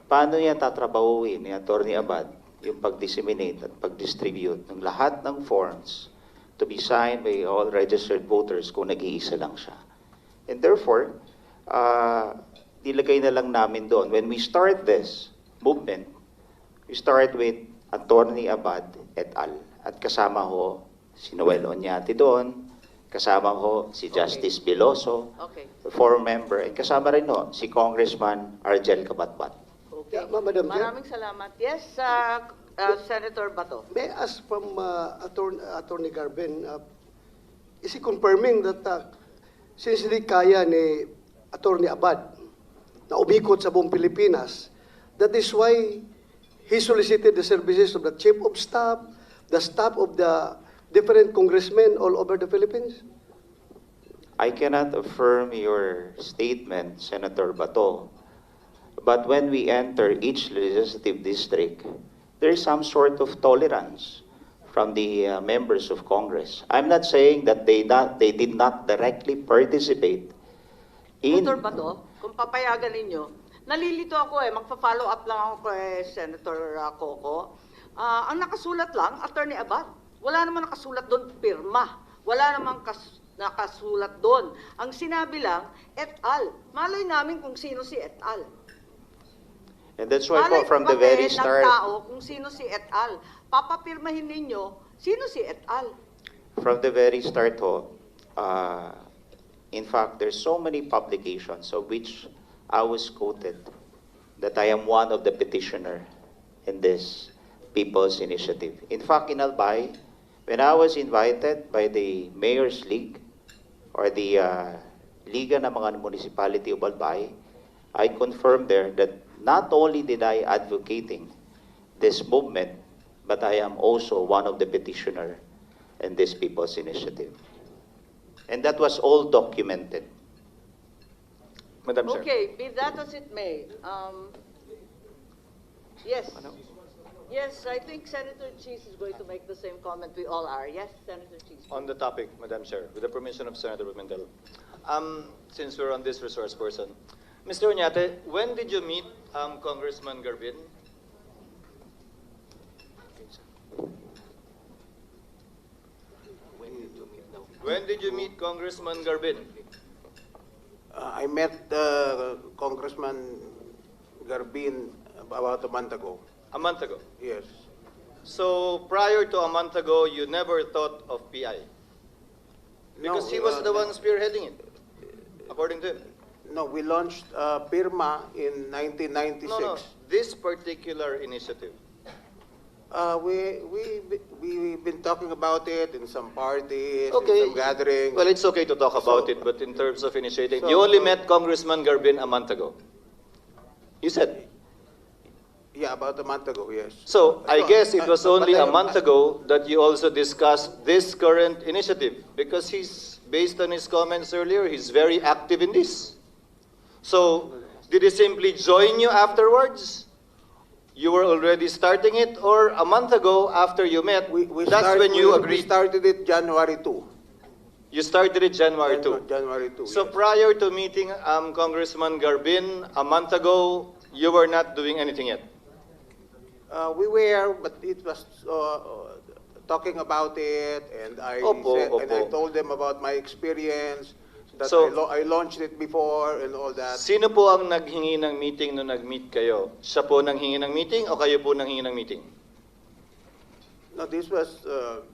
paano niya tatrabahuin ni Attorney Abad yung pag-disseminate at pag-distribute ng lahat ng forms to be signed by all registered voters kung nag-iisa lang siya. And therefore, nilagay na lang namin doon. When we start this movement, we start with Attorney Abad et al. At kasama ho si Noel Oñate doon, Kasama ko si Justice Biloso, Okay. former member, and kasama rin no, si Congressman Argel Kabatbat. Okay. Madam Chair. Maraming salamat. Yes, Senator Bato. May I ask from Attorney Garben, is he confirming that since hindi kaya ni Attorney Abad na umikot sa buong Pilipinas, that is why he solicited the services of the Chief of Staff, the staff of the different congressmen all over the Philippines? I cannot affirm your statement, Senator Bato, but when we enter each legislative district, there is some sort of tolerance from the members of Congress. I'm not saying that they did not directly participate in... Senator Bato, kung papayagan ninyo, nalilito ako magpa-follow up lang ako kay Senator Coco. Ang nakasulat lang, Attorney Abad. Wala naman nakasulat doon, pirma. Wala naman nakasulat doon. Ang sinabi lang, et al. Malay namin kung sino si et al. And that's why po, Malay from the very ng start... tao kung sino si et al. Papapirmahin ninyo, sino si et al. From the very start ho, in fact, there's so many publications of which I was quoted that I am one of the petitioner in this People's Initiative. In fact, in Albay, when I was invited by the Mayor's League or the Liga ng mga Municipality of Albay, I confirmed there that not only did I advocating this movement, but I am also one of the petitioner in this People's Initiative. And that was all documented. Madam Chair. Okay, be that as it may. Yes. Yes, I think Senator Cheese is going to make the same comment we all are. Yes, Senator Cheese. On the topic, Madam Chair, with the permission of Senator Pimentel, since we're on this resource person, Mr. Oñate, when did you meet Congressman Garbin? When did you meet Congressman Garbin? I met Congressman Garbin about a month ago. A month ago? Yes. So prior to a month ago, you never thought of PI? Because No, he was the one spearheading it, according to him. No, we launched PIRMA in 1996. No, this particular initiative. We've been talking about it in some parties, Okay. in some gatherings. Well, it's okay to talk about it, but in terms of initiating, So- you only met Congressman Garbin a month ago. You said. Yeah, about a month ago, yes. So I guess it was only but a month ago that you also discussed this current initiative, because he's, based on his comments earlier, he's very active in this. So did he simply join you afterwards? You were already starting it, or a month ago after you met, that's when you We agreed? started it January 2. You started it January 2. January 2, So yes. prior to meeting Congressman Garbin a month ago, you were not doing anything yet? We were, but it was talking about it, and I Opo, said, and I opo. told them about my experience, that So- I launched it before and all that. Sino po ang naghingi ng meeting nung nag-meet kayo? Siya po nanghingi ng meeting o kayo po nanghingi ng meeting? No, this was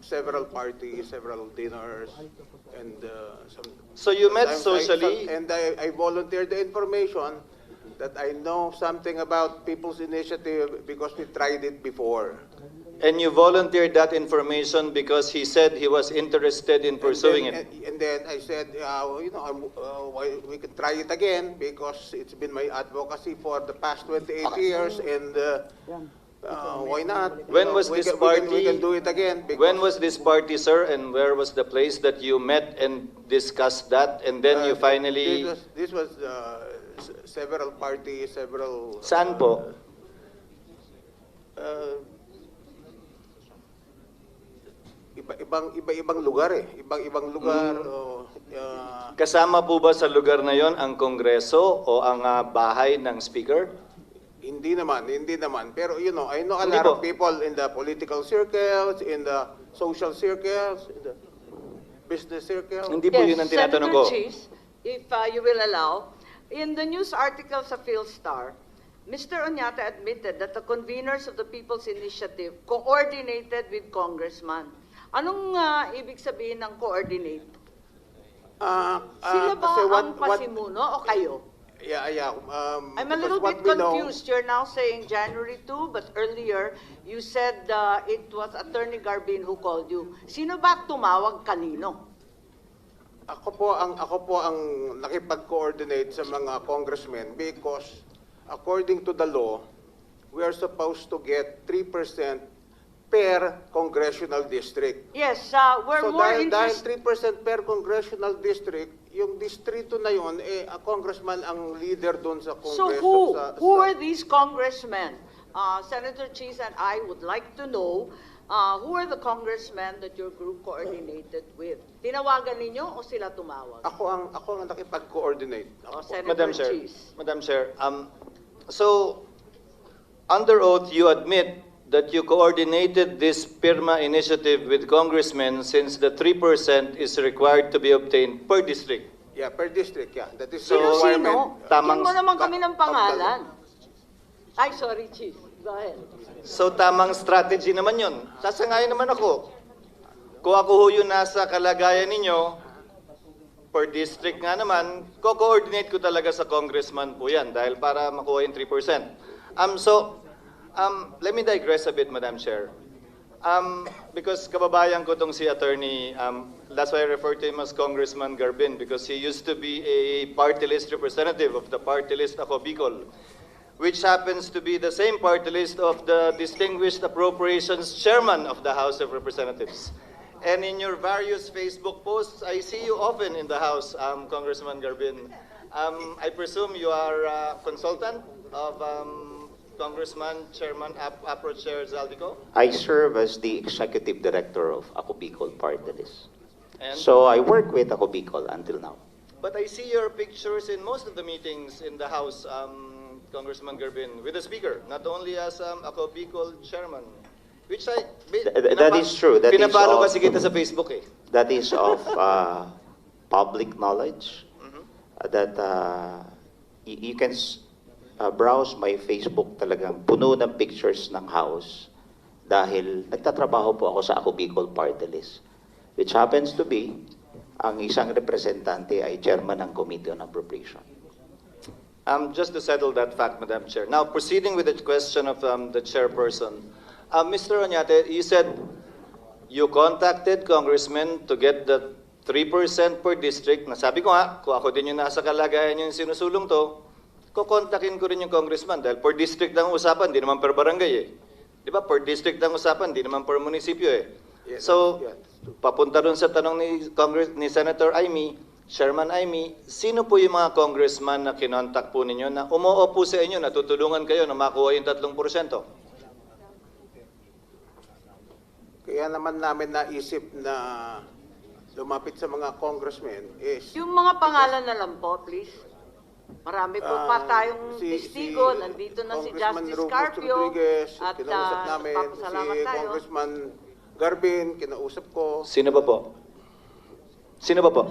several parties, several dinners, and some. So you met sometimes socially? I volunteered the information that I know something about People's Initiative because we tried it before. And you volunteered that information because he said he was interested in pursuing it? And then I said, we can try it again because it's been my advocacy for the past 28 years, and why not? When was this party? We can do it again. When was this party, sir, and where was the place that you met and discussed that, and then you finally... This was several parties, several... Saan po? Iba-ibang lugar eh. Ibang lugar. Kasama po ba sa lugar na yon ang Kongreso o ang bahay ng Speaker? Hindi naman. Pero I know a Hindi lot po. of people in the political circles, in the social circles, in the business circles. Hindi po yun ang tinatanong ko. Senator Cheese, if you will allow, in the news article sa PhilStar, Mr. Oñate admitted that the conveners of the People's Initiative coordinated with Congressman. Anong ibig sabihin ng coordinate? Sila ba kasi ang pasimuno o kayo? Yeah. I'm a little because bit what we know- confused. You're now saying January 2, but earlier you said it was Attorney Garbin who called you. Sino ba tumawag kanino? Ako po ang nakipag-coordinate sa mga congressmen because according to the law, we are supposed to get 3% per congressional district. Yes, we're So more dahil interested. 3% per congressional district, yung distrito na yon, a congressman ang leader doon sa So Kongreso. who are these congressmen? Senator Cheese and I would like to know who are the congressmen that your group coordinated with? Tinawagan ninyo o sila tumawag? Ako ang nakipag-coordinate. Senator Madam Chair, Cheese. Madam Chair, so under oath you admit that you coordinated this PIRMA initiative with congressmen since the 3% is required to be obtained per district. Yeah, per district, yeah. That is So, the requirement. tamang- Bigyan mo naman kami ng pangalan. Ay, sorry, Chief. Go ahead. So tamang strategy naman yun. Sasangayon naman ako. Kung ako ho yung nasa kalagayan ninyo, per district nga naman, ko-coordinate ko talaga sa congressman po yan dahil para makuha yung 3%. Let me digress a bit, Madam Chair. Because kababayan ko tong si attorney, that's why I refer to him as Congressman Garbin because he used to be a party list representative of the party list Ako Bicol, which happens to be the same party list of the distinguished appropriations chairman of the House of Representatives. And in your various Facebook posts, I see you often in the House, Congressman Garbin. I presume you are a consultant of Congressman Chairman APRO Chair Zaldico? I serve as the executive director of Ako Bicol Party List. And? So I work with Ako Bicol until now. But I see your pictures in most of the meetings in the House, Congressman Garbin, with the Speaker, not only as Ako Bicol Chairman. Which That is true. That is pinapalo of- kasi kita sa Facebook eh. That is of public knowledge. That you can browse my Facebook, talagang puno ng pictures ng house dahil nagtatrabaho po ako sa Ako Bicol Party List, which happens to be ang isang representante ay chairman ng Committee on Appropriation. Just to settle that fact, Madam Chair. Now, proceeding with the question of the chairperson, Mr. Oñate, you said you contacted congressmen to get the 3% per district. Nasabi ko nga, kung ako din yung nasa kalagayan yung sinusulong to, kukontakin ko rin yung congressman dahil per district ang usapan, di naman per barangay eh. Di ba? Per district ang usapan, di naman per munisipyo eh. So, papunta dun sa tanong ni Senator Amy, Chairman Amy, sino po yung mga congressman na kinontak po ninyo na umuo po sa inyo, natutulungan kayo na makuha yung 3%? Kaya naman namin naisip na lumapit sa mga congressmen is... Yung mga pangalan na lang po, please. Marami po pa tayong testigo. Nandito na si Congressman Justice Rufus Carpio. Rodriguez, At kinausap namin, nagpapasalamat si tayo. Congressman Garbin, kinausap ko. Sino ba po? Sino ba po?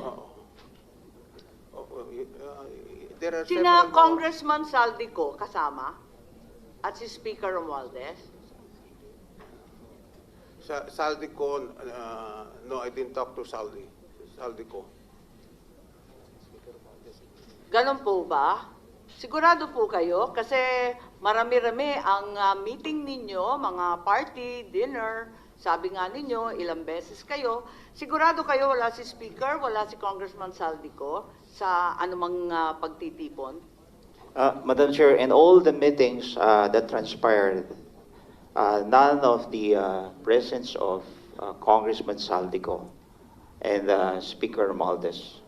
There are Sina several- Congressman Saldico kasama at si Speaker Romualdez. Sa Saldico, no, I didn't talk to Saldico. Ganon po ba? Sigurado po kayo kasi marami-rami ang meeting ninyo, mga party, dinner, sabi nga ninyo, ilang beses kayo. Sigurado kayo wala si Speaker, wala si Congressman Saldico sa anumang pagtitipon? Madam Chair, in all the meetings that transpired, none of the presence of Congressman Saldico and Speaker Romualdez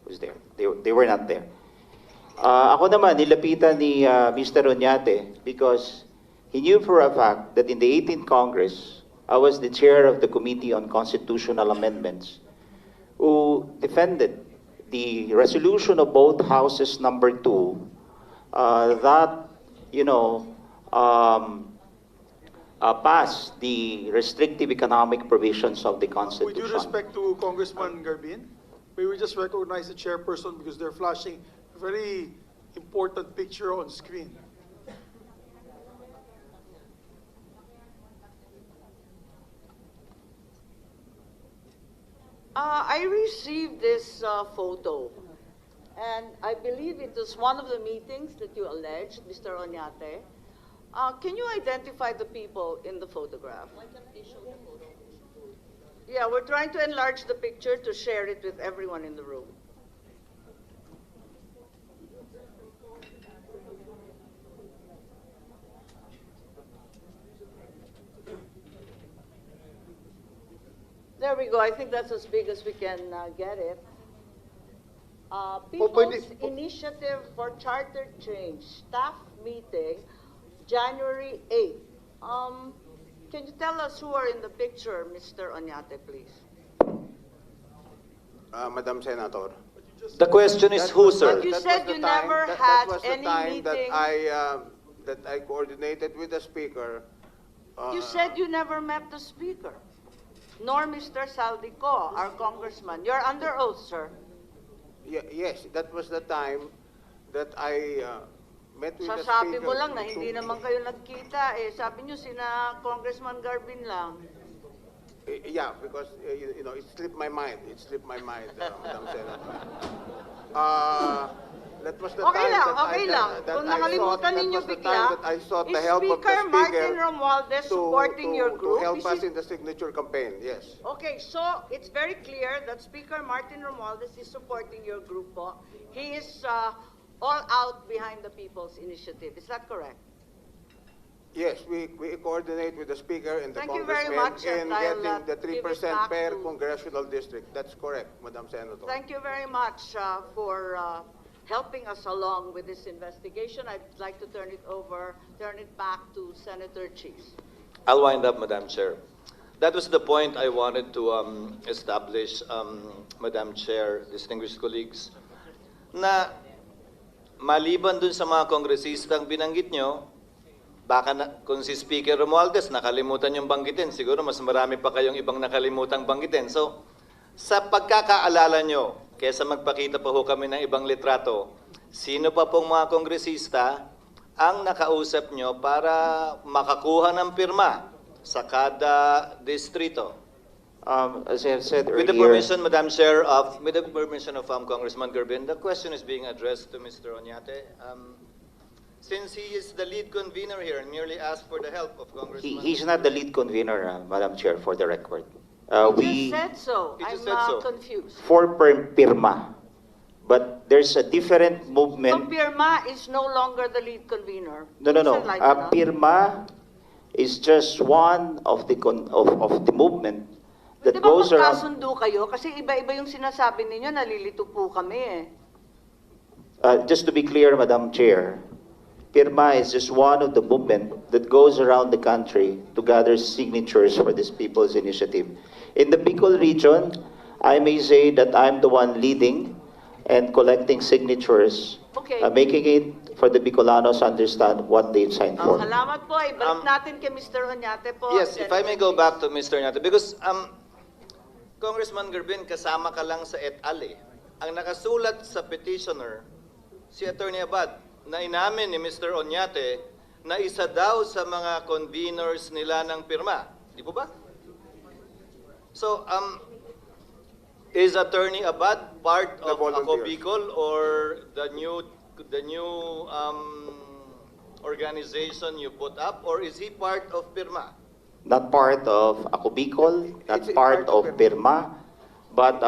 was there. They were not there. Ako naman, nilapitan ni Mr. Oñate because he knew for a fact that in the 18th Congress, I was the chair of the Committee on Constitutional Amendments who defended the resolution of both houses number 2 that, passed the restrictive economic provisions of the With Constitution. due respect to Congressman Garbin, may we just recognize the chairperson because they're flashing a very important picture on screen. I received this photo, and I believe it was one of the meetings that you alleged, Mr. Oñate. Can you identify the people in the photograph? Why can't they show the photo? Yeah, we're trying to enlarge the picture to share it with everyone in the room. There we go. I think that's as big as we can get it. People's Initiative for Charter Change staff meeting, January 8th. Can you tell us who are in the picture, Mr. Oñate, please? Madam Senator. The question is who, sir? But you That said was you the time- never that had was the any time meeting. that I coordinated with the speaker. You said you never met the speaker, nor Mr. Saldico, our congressman. You're under oath, sir. Yes, that was the time that I met with the speaker. Sasabi mo lang na hindi naman kayo nagkita eh. Sabi niyo sina Congressman Garbin lang. Yeah, because you know, it slipped my mind. Madam Senator. That was the Okay time lang, that okay I, lang. that Kung I sought, nakalimutan that ninyo was the bigla, time that I sought the is help of the Speaker Martin speaker Romualdez supporting your group? to help Is us it- in the signature campaign. Yes. Okay, so it's very clear that Speaker Martin Romualdez is supporting your group po. He is all out behind the People's Initiative. Is that correct? Yes, we coordinate with the speaker and the Thank you very congressman much, in and I'll, getting the give it 3% back per to- congressional district. That's correct, Madam Senator. Thank you very much for helping us along with this investigation. I'd like to turn it back to Senator Cheese. I'll wind up, Madam Chair. That was the point I wanted to establish, Madam Chair, distinguished colleagues, na maliban dun sa mga kongresistang binanggit nyo, baka kung si Speaker Romualdez nakalimutan yung banggitin, siguro mas marami pa kayong ibang nakalimutang banggitin. So, sa pagkakaalala nyo, kesa magpakita pa ho kami ng ibang litrato, sino pa pong mga kongresista ang nakausap nyo para makakuha ng pirma sa kada distrito? As I have said With the earlier, permission, Madam Chair, with the permission of Congressman Garbin, the question is being addressed to Mr. Oñate. Since he is the lead convener here and merely asked for the help of Congressman... he's not the lead convener, Madam Chair, for the record. He just said so. He I'm just said so. confused. For PIRMA, but there's a different So movement. Pirma is no longer the lead convener. No. Please enlighten us. PIRMA is just one of the of the movement that Di ba goes around. magkasundo kayo? Kasi iba-iba yung sinasabi ninyo, nalilito po kami eh. Just to be clear, Madam Chair, PIRMA is just one of the movement that goes around the country to gather signatures for this People's Initiative. In the Bicol region, I may say that I'm the one leading and collecting signatures, Okay. making it for the Bicolanos understand what they've signed for. Salamat po. Ibalik natin kay Mr. Oñate po. Yes, if I may go back to Mr. Oñate, because Congressman Garbin, kasama ka lang sa et al. Ang nakasulat sa petitioner, si Attorney Abad, na inamin ni Mr. Oñate na isa daw sa mga conveners nila ng pirma. Di po ba? So, is Attorney Abad part of Ako Bicol or the new organization you put up, or is he part of PIRMA? Not part of Ako Bicol, not part of PIRMA, but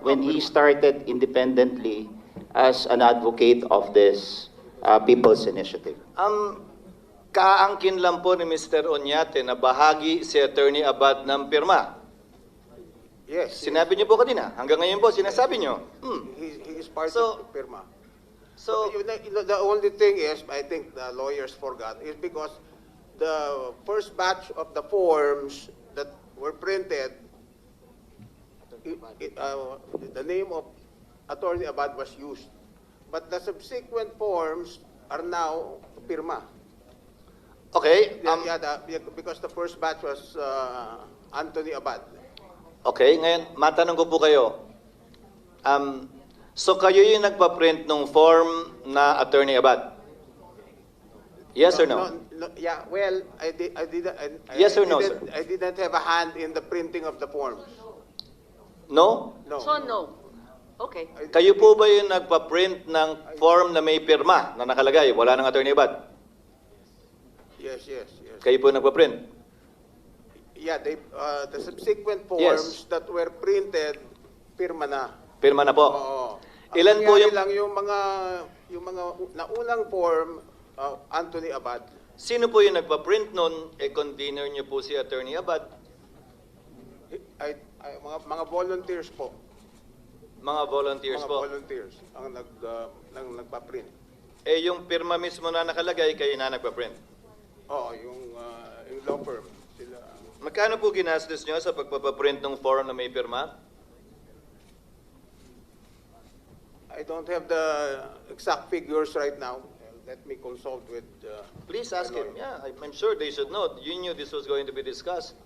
when he started independently as an advocate of this People's Initiative. Kaangkin lang po ni Mr. Oñate na bahagi si Attorney Abad ng PIRMA. Yes. Sinabi niyo po kanina. Hanggang ngayon po, sinasabi niyo. He is part of PIRMA. So, the only thing is, I think the lawyers forgot, is because the first batch of the forms that were printed, the name of Attorney Abad was used. But the subsequent forms are now PIRMA. Okay. Because the first batch was Anthony Abad. Okay, ngayon, matanong ko po kayo. So kayo yung nagpa-print ng form na Attorney Abad? Yes or no? Yeah, well, Yes or no, sir? I didn't have a hand in the printing of the forms. No? No. So no. Okay. Kayo po ba yung nagpa-print ng form na may pirma na nakalagay? Wala ng Attorney Abad? Yes. Kayo po nagpa-print? Yeah, the subsequent Yes. forms that were printed, pirma na. Pirma na po. Oo. Ilan Ang po nangyari yung... lang yung mga naunang form, Anthony Abad. Sino po yung nagpa-print nun? Convener niyo po si Attorney Abad? Mga volunteers po. Mga volunteers Mga po? volunteers ang nagpa-print. Yung pirma mismo na nakalagay, kayo na nagpa-print? Oo, yung law firm. Sila. Magkano po ginastos nyo sa pagpapaprint ng form na may pirma? I don't have the exact figures right now. Let me consult with... Please ask him. Yeah, I'm sure they should know. You knew this was going to be discussed.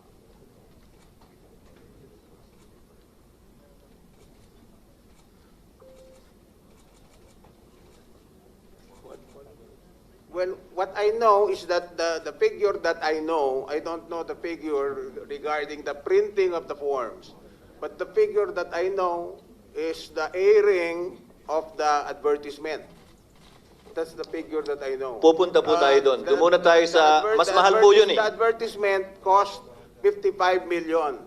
Well, what I know is that the figure that I know, I don't know the figure regarding the printing of the forms. But the figure that I know is the airing of the advertisement. That's the figure that I know. Pupunta po tayo doon. Doon muna tayo sa... Mas mahal po yun eh. The advertisement cost 55 million.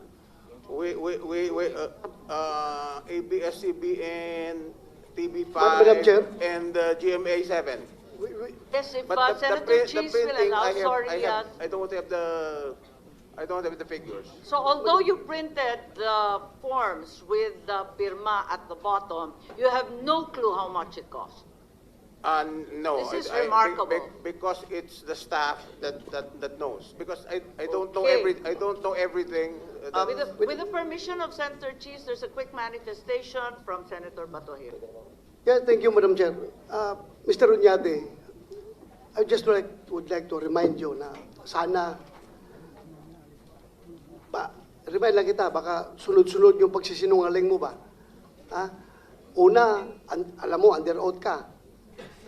ABS-CBN, TV5, Madam Chair. and GMA 7. Yes, if But Senator Cheese will allow, I don't have the figures. So although you printed the forms with the pirma at the bottom, you have no clue how much it cost. No, This is remarkable. because it's the staff that knows. Because I don't know Okay. I don't know everything. With the permission of Senator Cheese, there's a quick manifestation from Senator Batohil. Yeah, thank you, Madam Chair. Mr. Unyate, I just would like to remind you na sana, remind lang kita, baka sunod-sunod yung pagsisinungaling mo ba? Una, alam mo, under oath ka.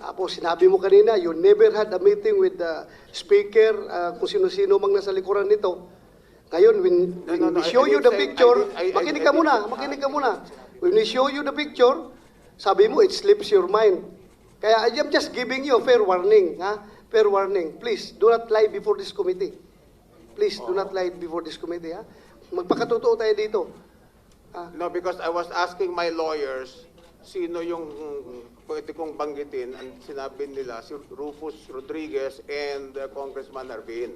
Tapos sinabi mo kanina, you never had a meeting with the speaker, kung sino-sino mang nasa likuran nito. Ngayon, when we show you the picture, makinig ka muna. When we show you the picture, sabi mo, it slips your mind. Kaya I am just giving you a fair warning. Fair warning. Please, do not lie before this committee. Please, do not lie before this committee. Magpakatotoo tayo dito. No, because I was asking my lawyers, sino yung pwede kong banggitin, ang sinabi nila, si Rufus Rodriguez and Congressman Arvin.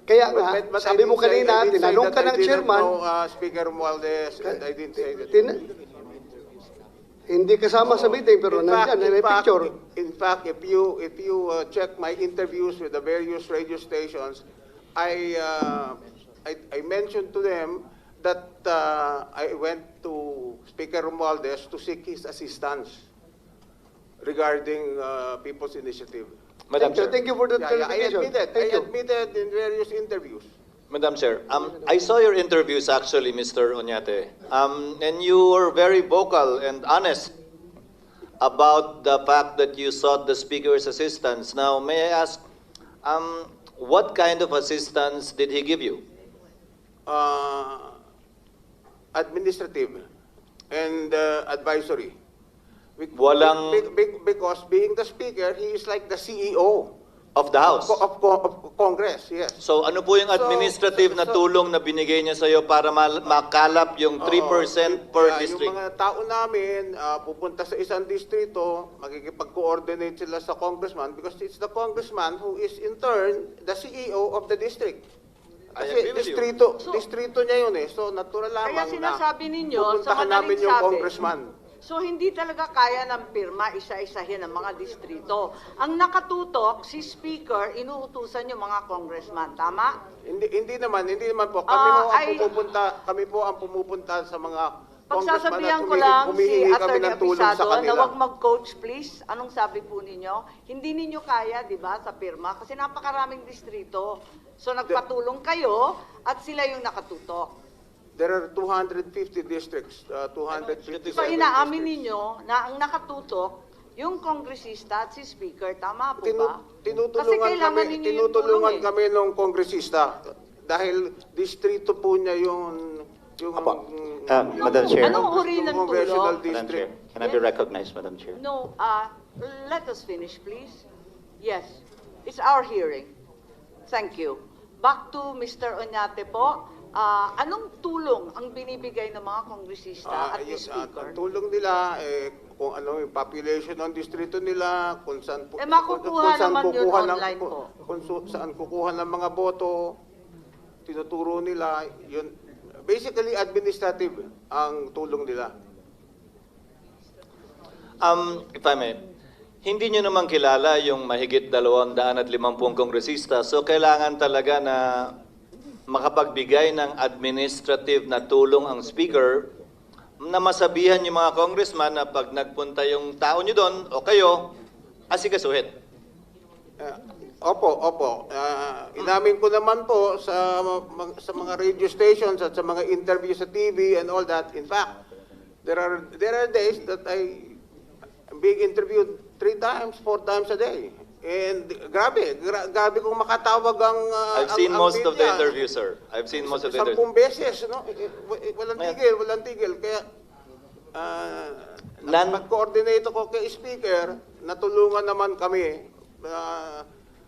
Kaya nga, sabi mo kanina, tinanong ka ng chairman. Speaker Mualdez, and I didn't say that. Hindi kasama sa meeting, pero nandiyan, may picture. In fact, if you check my interviews with the various radio stations, I mentioned to them that I went to Speaker Romualdez to seek his assistance regarding People's Initiative. Madam Chair. Thank you for that clarification. I admitted in various interviews. Madam Chair, I saw your interviews actually, Mr. Oñate, and you were very vocal and honest about the fact that you sought the Speaker's assistance. Now, may I ask, what kind of assistance did he give you? Administrative and advisory. Walang... Because being the Speaker, he is like the CEO. Of the House? Of Congress, yes. So ano po yung administrative na tulong na binigay niya sa iyo para makalap yung 3% per district? Yung mga tao namin, pupunta sa isang distrito, makikipag-coordinate sila sa congressman because it's the congressman who is in turn the CEO of the district. Kasi distrito niya yun eh. So natural lamang Kaya sinasabi ninyo, sa pupuntahan namin madaling yung sabi, congressman. so hindi talaga kaya ng pirma isa-isahin ang mga distrito. Ang nakatutok, si Speaker, inuutusan yung mga congressman. Tama? Hindi naman po. Kami po ang pumupunta sa mga Pagsasabihan ko lang si Atty. Abisado na kanila. wag mag-coach please. Anong sabi po ninyo? Hindi ninyo kaya, di ba, sa pirma? Kasi napakaraming distrito. So nagpatulong kayo at sila yung nakatutok. There are 250 districts. 250. So inaamin ninyo na ang nakatutok yung kongresista at si Speaker. Tama po ba? Kasi kailangan ninyo yung tulong Tinutulungan kami ng kongresista dahil distrito po niya yung Yung, Apo. Madam Chair. Anong uri ng congressional tulong? Madam Chair, district. can I be recognized, Madam Chair? No, let us finish, please. Yes, it's our hearing. Thank you. Back to Mr. Oñate po. Anong tulong ang binibigay ng mga kongresista at the speaker? Ang tulong nila, kung ano yung population ng distrito nila, kung saan makukuha naman yun online po. Saan kukuha ng mga boto, tinuturo nila, yun. Basically, administrative ang tulong nila. If I may, hindi nyo naman kilala yung mahigit 250 kongresista, so kailangan talaga na makapagbigay ng administrative na tulong ang speaker na masabihan yung mga congressman na pag nagpunta yung tao nyo doon o kayo, asikasuhin. Opo. Inamin ko naman po sa mga radio stations at sa mga interviews sa TV and all that. In fact, there are days that I'm being interviewed 3 times, 4 times a day. And grabe kung makatawag ang I've seen most of the media. interviews, sir. I've seen most of the interviews. 10 beses, no? Walang tigil. Kaya mag-coordinate ako kay Speaker, natulungan naman kami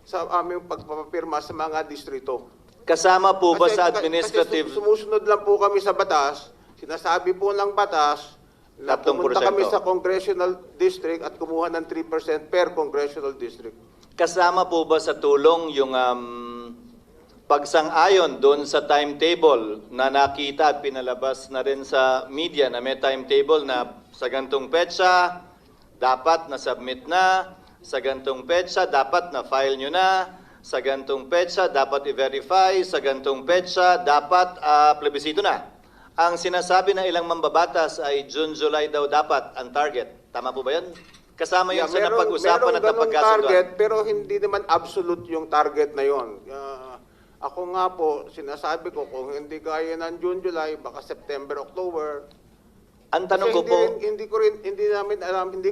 sa aming pagpapapirma sa mga distrito. Kasama po ba sa administrative? Kasi sumusunod lang po kami sa batas, sinasabi po ng batas, na pumunta kami sa congressional district at kumuha ng 3% per congressional district. Kasama po ba sa tulong yung pagsang-ayon doon sa timetable na nakita at pinalabas na rin sa media na may timetable na sa gantong petsa, dapat na-submit na, sa gantong petsa, dapat na-file nyo na, sa gantong petsa, dapat i-verify, sa gantong petsa, dapat plebisito na. Ang sinasabi ng ilang mambabatas ay June, July daw dapat ang target. Tama po ba yan? Kasama yun sa napag-usapan at napagkasunduan. Target, pero hindi naman absolute yung target na yun. Ako nga po, sinasabi ko, kung hindi kaya ng June, July, baka September, October. Ang tanong ko po, hindi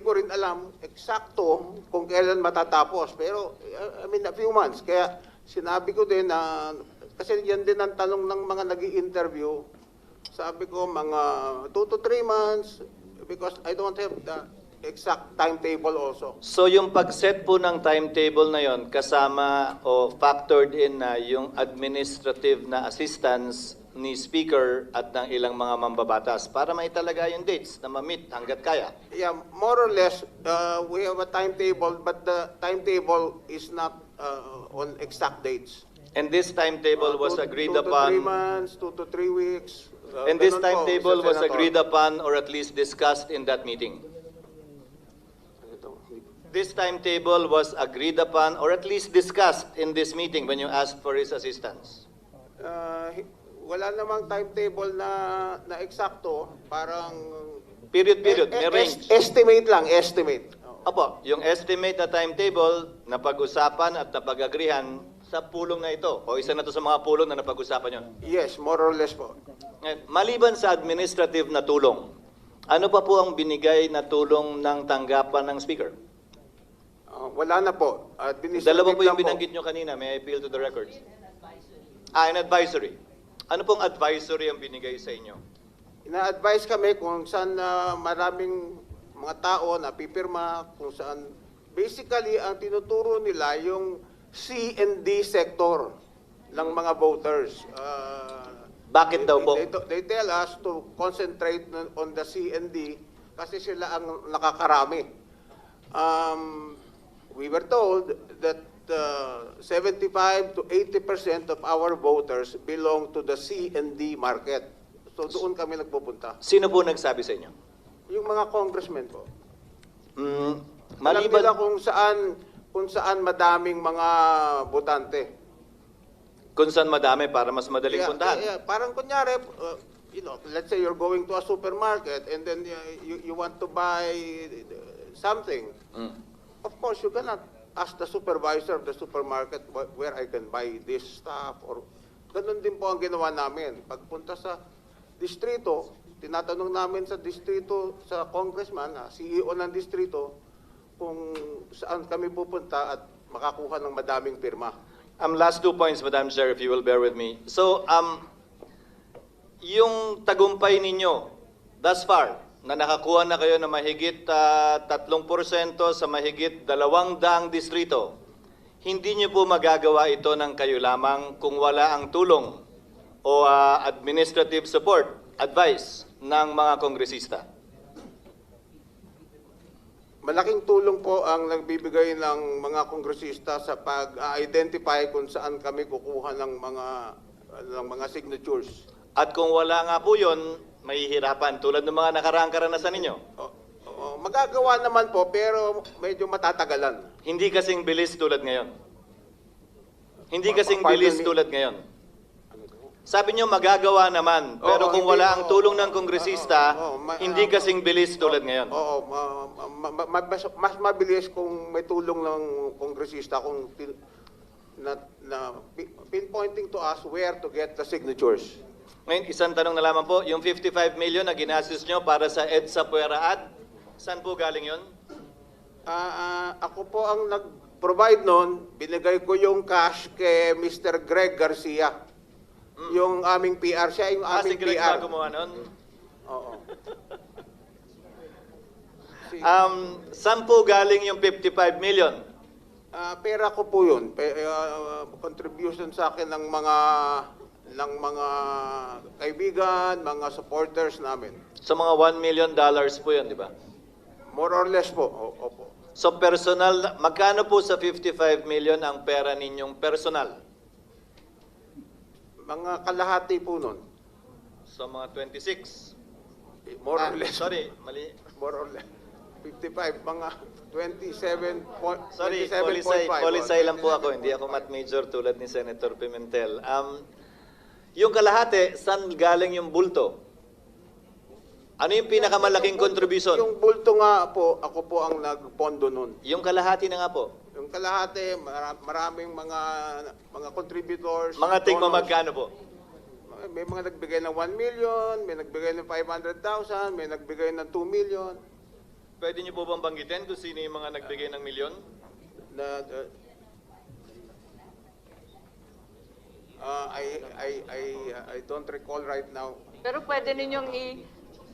ko rin alam eksakto kung kailan matatapos. Pero, I mean, a few months. Kaya sinabi ko din na, kasi yan din ang tanong ng mga nag-i-interview. Sabi ko, mga 2 to 3 months, because I don't have the exact timetable also. so yung pag-set po ng timetable na yon kasama o factored in na yung administrative na assistance ni Speaker at ng ilang mga mambabatas para maitalaga yung dates na ma-meet hanggat kaya. Yeah, more or less, we have a timetable, but the timetable is not on exact dates. And this timetable was agreed 2 to 3 upon. months, 2 to 3 weeks. And this Ganun po, timetable Mr. was Senator. agreed upon or at least discussed in that meeting. This timetable was agreed upon or at least discussed in this meeting when you asked for his assistance. Wala namang timetable na eksakto, parang Period, may range. estimate lang, estimate. Opo, yung estimate na timetable na pag-usapan at napag-agrihan sa pulong na ito o isa na to sa mga pulong na napag-usapan yon. Yes, more or less po. Maliban sa administrative na tulong, ano pa po ang binigay na tulong ng tanggapan ng Speaker? Wala na po. Dalawa po yung lang binanggit nyo kanina. May I appeal to the records? An advisory. Ano pong advisory ang binigay sa inyo? Ina-advise kami kung saan maraming mga tao na pipirma, kung saan basically ang tinuturo nila yung C and D sector ng mga voters. Bakit daw po? They tell us to concentrate on the C and D kasi sila ang nakakarami. We were told that 75 to 80% of our voters belong to the C and D market. So doon kami nagpupunta. Sino po nagsabi sa inyo? Yung mga congressmen po. Alam Maliban, nila kung saan madaming mga botante. kung saan madami para mas madaling puntahan. Parang kunyari, let's say you're going to a supermarket and then you want to buy something. Of course, you cannot ask the supervisor of the supermarket where I can buy this stuff. Or ganun din po ang ginawa namin. Pagpunta sa distrito, tinatanong namin sa distrito, sa congressman, CEO ng distrito, kung saan kami pupunta at makakuha ng madaming pirma. Last 2 points, Madam Chair, if you will bear with me. So, yung tagumpay ninyo thus far, na nakakuha na kayo ng mahigit 3% sa mahigit 200 distrito, hindi nyo po magagawa ito ng kayo lamang kung wala ang tulong o administrative support, advice ng mga kongresista. Malaking tulong po ang nagbibigay ng mga kongresista sa pag-identify kung saan kami kukuha ng mga signatures. At kung wala nga po yun, mahihirapan tulad ng mga nakaraang karanasan ninyo. Magagawa naman po, pero medyo matatagalan. Hindi kasing bilis tulad ngayon. Hindi kasing bilis tulad ngayon. Sabi nyo magagawa naman, pero kung wala ang tulong ng kongresista, hindi kasing bilis tulad ngayon. Oo, mas mabilis kung may tulong ng kongresista kung pinpointing to us where to get the signatures. Ngayon, isang tanong na lamang po, yung 55 million na ginastos nyo para sa EDSA Puera Ad, saan po galing yun? Ako po ang nag-provide nun, binigay ko yung cash kay Mr. Greg Garcia. Yung aming PR, siya yung aming si Greg PR. ba gumawa nun? Oo. Saan po galing yung 55 million? Pera ko po yun. Contribution sa akin ng mga kaibigan, mga supporters namin. So mga $1 million po yun, di ba? More or less po. Opo. So personal, magkano po sa 55 million ang pera ninyong personal? Mga kalahati po nun. So mga 26? More or less. Sorry, mali. More or less. 55, mga 27.5. Sorry, polisay lang po ako. Hindi ako math major tulad ni Senator Pimentel. Yung kalahati, saan galing yung bulto? Ano yung pinakamalaking contribution? Yung bulto nga po, ako po ang nagpondo nun. Yung kalahati na nga po? Yung kalahati, maraming mga contributors. Mga tingma magkano po? May mga nagbigay ng 1 million, may nagbigay ng 500,000, may nagbigay ng 2 million. Pwede niyo po bang banggitin kung sino yung mga nagbigay ng milyon? I don't recall right now. Pero pwede ninyong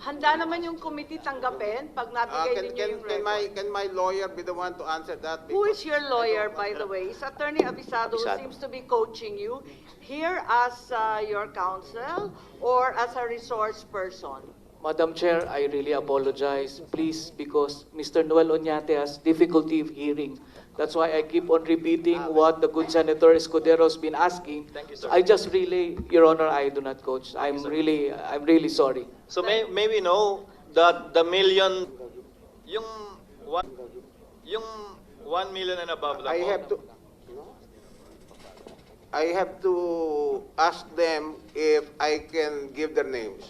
handa naman yung committee tanggapin pag nabigay ninyo yung record. Can my lawyer be the one to answer that? Who is your lawyer, by the way? Is Attorney Abisado who seems to be coaching you here as your counsel or as a resource person? Madam Chair, I really apologize. Please, because Mr. Noel Oñate has difficulty hearing. That's why I keep on repeating what the good Senator Escudero has been asking. Thank you, sir. I just relay, Your Honor, I do not coach. I'm really sorry. So may we know that the million, yung 1 million and above lang po. I have to ask them if I can give their names.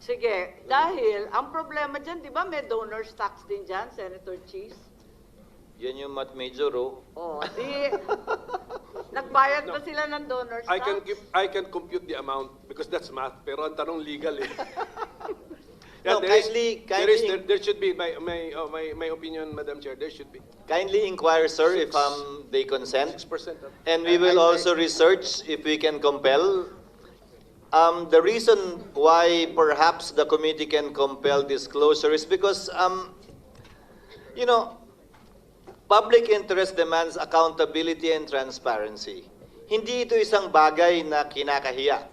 Sige, dahil ang problema dyan, di ba may donor's tax din dyan, Senator Cheese? Yan yung math major, oh. Oh, di, nagbayad ba sila ng donor's tax? I can compute the amount because that's math, pero ang tanong legal eh. No, there should be, my opinion, Madam Chair, there should be. Kindly inquire, sir, if they consent. 6%. And we will also research if we can compel. The reason why perhaps the committee can compel disclosure is because, public interest demands accountability and transparency. Hindi ito isang bagay na kinakahiya.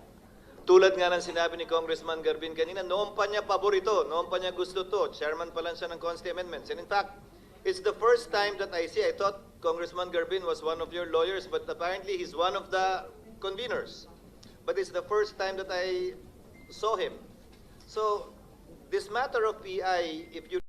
Tulad nga ng sinabi ni Congressman Garbin kanina, noon pa niya paborito, noon pa niya gusto to. Chairman pa lang siya ng Consti Amendments. And in fact, it's the first time that I see, I thought Congressman Garbin was one of your lawyers, but apparently he's one of the conveners. But it's the first time that I saw him. So, this matter of PI, if you